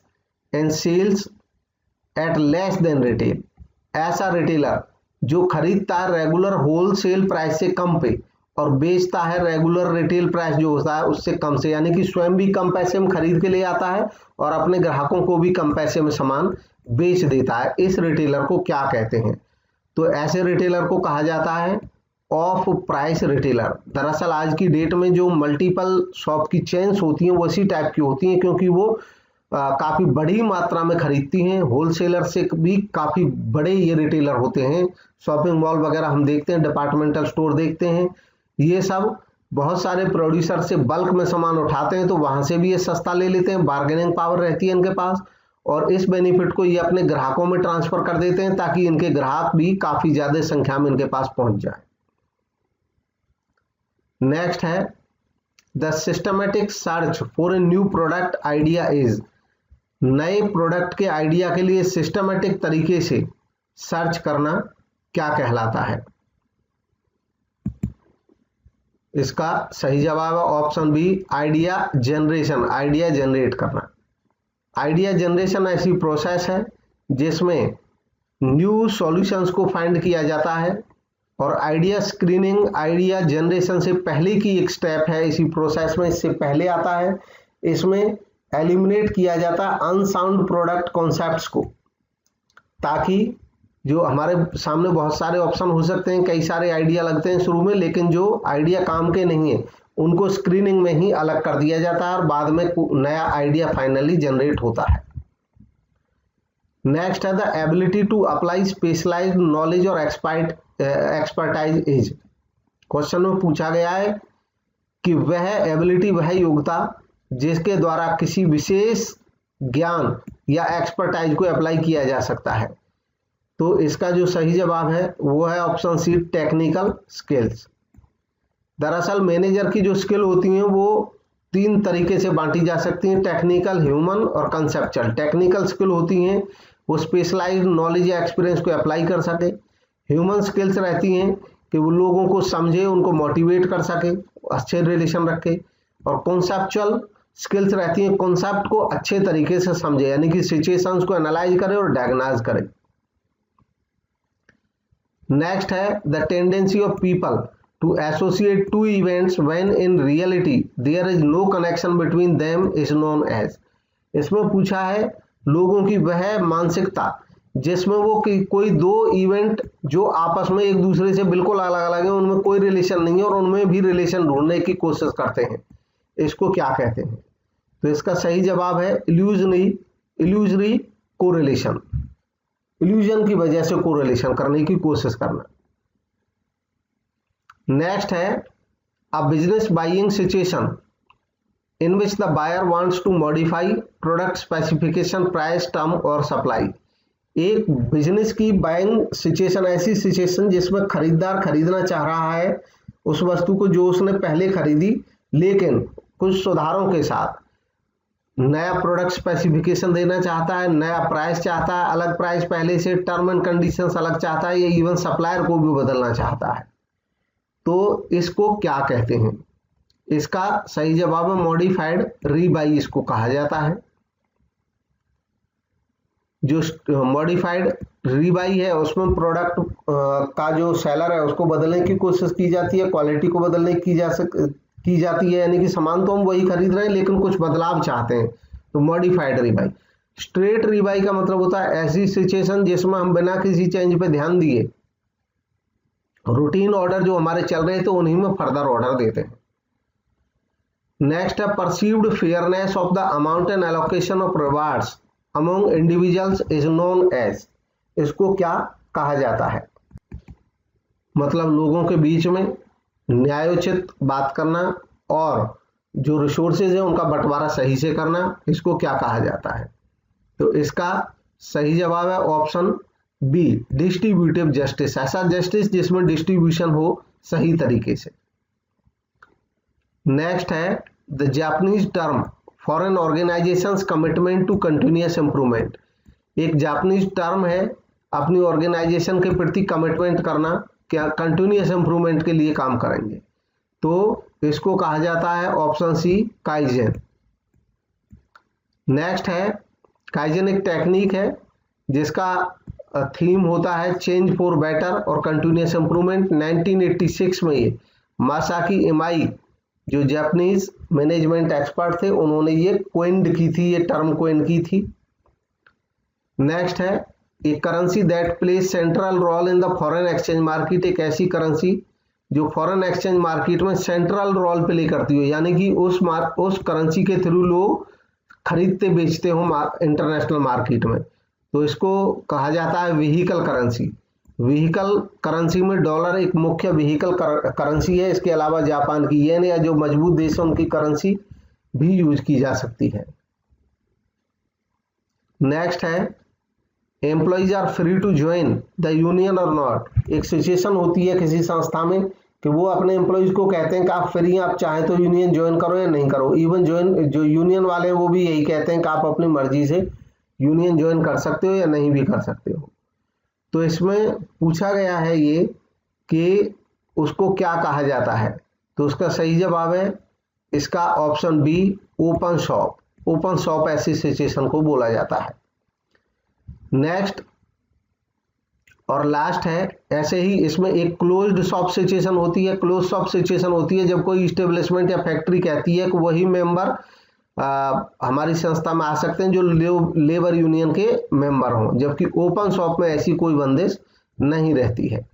Speaker 1: and sells at less than retail. ऐसा रिटेलर जो खरीदता है रेगुलर होलसेल प्राइस से कम पे और बेचता है रेगुलर रिटेल प्राइस जो होता है उससे कम से, यानी कि स्वयं भी कम पैसे में खरीद के ले आता है और अपने ग्राहकों को भी कम पैसे में सामान बेच देता है, इस रिटेलर को क्या कहते हैं? तो ऐसे रिटेलर को कहा जाता है ऑफ प्राइस रिटेलर। दरअसल आज की डेट में जो मल्टीपल शॉप की चेन्स होती हैं वो इसी टाइप की होती हैं, क्योंकि वो काफी बड़ी मात्रा में खरीदती हैं। होलसेलर से भी काफी बड़े ये रिटेलर होते हैं। शॉपिंग मॉल वगैरह हम देखते हैं, डिपार्टमेंटल स्टोर देखते हैं, ये सब बहुत सारे प्रोड्यूसर से बल्क में सामान उठाते हैं, तो वहां से भी ये सस्ता ले लेते हैं। बार्गेनिंग पावर रहती है इनके पास, और इस बेनिफिट को ये अपने ग्राहकों में ट्रांसफर कर देते हैं ताकि इनके ग्राहक भी काफी ज्यादा संख्या में इनके पास पहुंच जाए। नेक्स्ट है the systematic search for a new product idea is. नए प्रोडक्ट के आइडिया के लिए सिस्टमेटिक तरीके से सर्च करना क्या कहलाता है? इसका सही जवाब है option B, idea generation, idea generate करना। आइडिया जनरेशन ऐसी प्रोसेस है जिसमें न्यू सॉल्यूशंस को फाइंड किया जाता है, और आइडिया स्क्रीनिंग आइडिया जनरेशन से पहले की एक स्टेप है इसी प्रोसेस में, इससे पहले आता है। इसमें एलिमिनेट किया जाता है अनसाउंड प्रोडक्ट कॉन्सेप्ट्स को, ताकि जो हमारे सामने बहुत सारे ऑप्शन हो सकते हैं, कई सारे आइडिया लगते हैं शुरू में, लेकिन जो आइडिया काम के नहीं है उनको स्क्रीनिंग में ही अलग कर दिया जाता है और बाद में नया आइडिया फाइनली जनरेट होता है। नेक्स्ट है the ability to apply specialised knowledge और एक्सपर्टाइज इज। क्वेश्चन में पूछा गया है कि वह एबिलिटी, वह योग्यता जिसके द्वारा किसी विशेष ज्ञान या एक्सपर्टाइज को अप्लाई किया जा सकता है। तो इसका जो सही जवाब है वो है ऑप्शन सी, टेक्निकल स्किल्स। दरअसल मैनेजर की जो स्किल होती हैं वो 3 तरीके से बांटी जा सकती हैं, टेक्निकल, ह्यूमन और कंसेप्चुअल। टेक्निकल स्किल होती हैं वो स्पेशलाइज्ड नॉलेज या एक्सपीरियंस को अप्लाई कर सके। ह्यूमन स्किल्स रहती हैं कि वो लोगों को समझे, उनको मोटिवेट कर सके, अच्छे रिलेशन रखे। और कॉन्सेप्चुअल स्किल्स रहती हैं, कॉन्सेप्ट को अच्छे तरीके से समझे, यानी कि सिचुएशंस को एनालाइज करे और डायग्नोज करे। नेक्स्ट है the tendency of people to associate two events when in reality there is no connection between them is known as। इसमें पूछा है लोगों की वह मानसिकता जिसमें वो कोई 2 इवेंट जो आपस में एक दूसरे से बिल्कुल अलग अलग है, उनमें कोई रिलेशन नहीं है और उनमें भी रिलेशन ढूंढने की कोशिश करते हैं, इसको क्या कहते हैं? तो इसका सही जवाब है इल्यूजरी कोरिलेशन। इल्यूजन की वजह से कोरिलेशन करने की कोशिश करना। नेक्स्ट है a business buying situation in which the buyer wants to modify product specification, price, term और सप्लाई। एक बिजनेस की बाइंग सिचुएशन ऐसी सिचुएशन जिसमें खरीदार खरीदना चाह रहा है उस वस्तु को जो उसने पहले खरीदी, लेकिन कुछ सुधारों के साथ नया प्रोडक्ट स्पेसिफिकेशन देना चाहता है, नया प्राइस चाहता है, अलग प्राइस पहले से, टर्म एंड कंडीशंस अलग चाहता है, या इवन सप्लायर को भी बदलना चाहता है। तो इसको क्या कहते हैं? इसका सही जवाब है मॉडिफाइड रीबाई, इसको कहा जाता है। जो मॉडिफाइड रीबाई है उसमें प्रोडक्ट का जो सेलर है उसको बदलने की कोशिश की जाती है, क्वालिटी को बदलने की जाती है, यानी कि सामान तो हम वही खरीद रहे हैं लेकिन कुछ बदलाव चाहते हैं, तो मॉडिफाइड रीबाई। स्ट्रेट रीबाई का मतलब होता है ऐसी सिचुएशन जिसमें हम बिना किसी चेंज पे ध्यान दिए रूटीन ऑर्डर जो हमारे चल रहे थे उन्हीं में फर्दर ऑर्डर देते हैं। नेक्स्ट है perceived fairness of the amount and allocation of rewards among individuals is known as. इसको क्या कहा जाता है? मतलब लोगों के बीच में न्यायोचित बात करना और जो रिसोर्सेज है उनका बंटवारा सही से करना, इसको क्या कहा जाता है? तो इसका सही जवाब है ऑप्शन बी, डिस्ट्रीब्यूटिव जस्टिस। ऐसा जस्टिस जिसमें डिस्ट्रीब्यूशन हो सही तरीके से। नेक्स्ट है the Japanese term for an organisation's commitment to continuous improvement. एक जापानीज टर्म है अपनी ऑर्गेनाइजेशन के प्रति कमिटमेंट करना, क्या कंटिन्यूअस इंप्रूवमेंट के लिए काम करेंगे, तो इसको कहा जाता है ऑप्शन सी, काइजेन। नेक्स्ट है काइजेन एक टेक्निक है जिसका थीम होता है चेंज फॉर बेटर और कंटिन्यूअस इंप्रूवमेंट। 1986 में ये मासाकी इमाई जो जापानीज मैनेजमेंट एक्सपर्ट थे उन्होंने ये कोइंड की थी, ये टर्म कोइंड की थी। नेक्स्ट है a currency that place central role in the foreign exchange market. एक ऐसी करेंसी जो फॉरेन एक्सचेंज मार्केट में सेंट्रल रोल प्ले करती हो, यानी कि उस करेंसी के थ्रू लोग खरीदते बेचते हो इंटरनेशनल मार्केट में, तो इसको कहा जाता है व्हीकल करेंसी। व्हीकल करेंसी में डॉलर एक मुख्य व्हीकल करेंसी है। इसके अलावा जापान की येन या जो मजबूत देश है उनकी करेंसी भी यूज की जा सकती है। नेक्स्ट है employees are free to join the union और नॉट। एक सिचुएशन होती है किसी संस्था में कि वो अपने एम्प्लॉइज को कहते हैं कि आप फ्री हैं, आप चाहें तो यूनियन ज्वाइन करो या नहीं करो। इवन जो यूनियन वाले हैं वो भी यही कहते हैं कि आप अपनी मर्जी से यूनियन ज्वाइन कर सकते हो या नहीं भी कर सकते हो। तो इसमें पूछा गया है ये कि उसको क्या कहा जाता है, तो उसका सही जवाब है इसका option B, open shop. Open shop ऐसी सिचुएशन को बोला जाता है। नेक्स्ट और लास्ट है, ऐसे ही इसमें एक क्लोज्ड शॉप सिचुएशन होती है। क्लोज शॉप सिचुएशन होती है जब कोई इस्टेब्लिशमेंट या फैक्ट्री कहती है कि वही मेंबर हमारी संस्था में आ सकते हैं जो लेबर यूनियन के मेंबर हों, जबकि ओपन शॉप में ऐसी कोई बंदिश नहीं रहती है।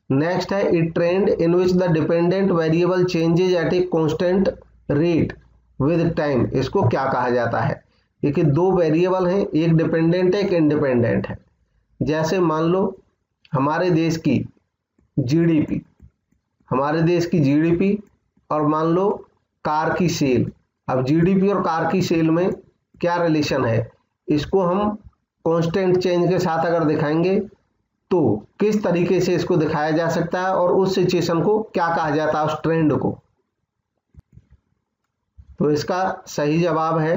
Speaker 1: नेक्स्ट है a trend in which the dependent variable changes at a constant rate with time. इसको क्या कहा जाता है? देखिए दो वेरिएबल हैं, एक डिपेंडेंट है एक इंडिपेंडेंट है। जैसे मान लो हमारे देश की जीडीपी, और मान लो कार की सेल। अब जीडीपी और कार की सेल में क्या रिलेशन है, इसको हम कांस्टेंट चेंज के साथ अगर दिखाएंगे तो किस तरीके से इसको दिखाया जा सकता है और उस सिचुएशन को क्या कहा जाता है, उस ट्रेंड को। तो इसका सही जवाब है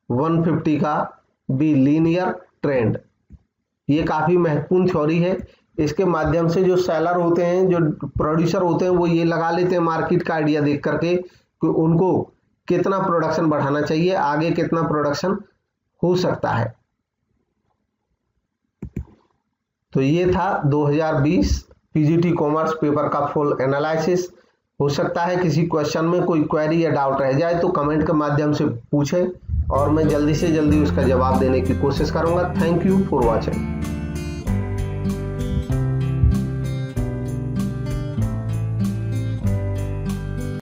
Speaker 1: 150 का बी, लीनियर ट्रेंड। ये काफी महत्वपूर्ण थ्योरी है। इसके माध्यम से जो सेलर होते हैं, जो प्रोड्यूसर होते हैं, वो ये लगा लेते हैं मार्केट का आइडिया देख करके कि उनको कितना प्रोडक्शन बढ़ाना चाहिए, आगे कितना प्रोडक्शन हो सकता है। तो ये था 2020 पीजीटी कॉमर्स पेपर का फुल एनालिसिस। हो सकता है किसी क्वेश्चन में कोई क्वेरी या डाउट रह जाए तो कमेंट के माध्यम से पूछें और मैं जल्दी से जल्दी उसका जवाब देने की कोशिश करूंगा। Thank you for watching.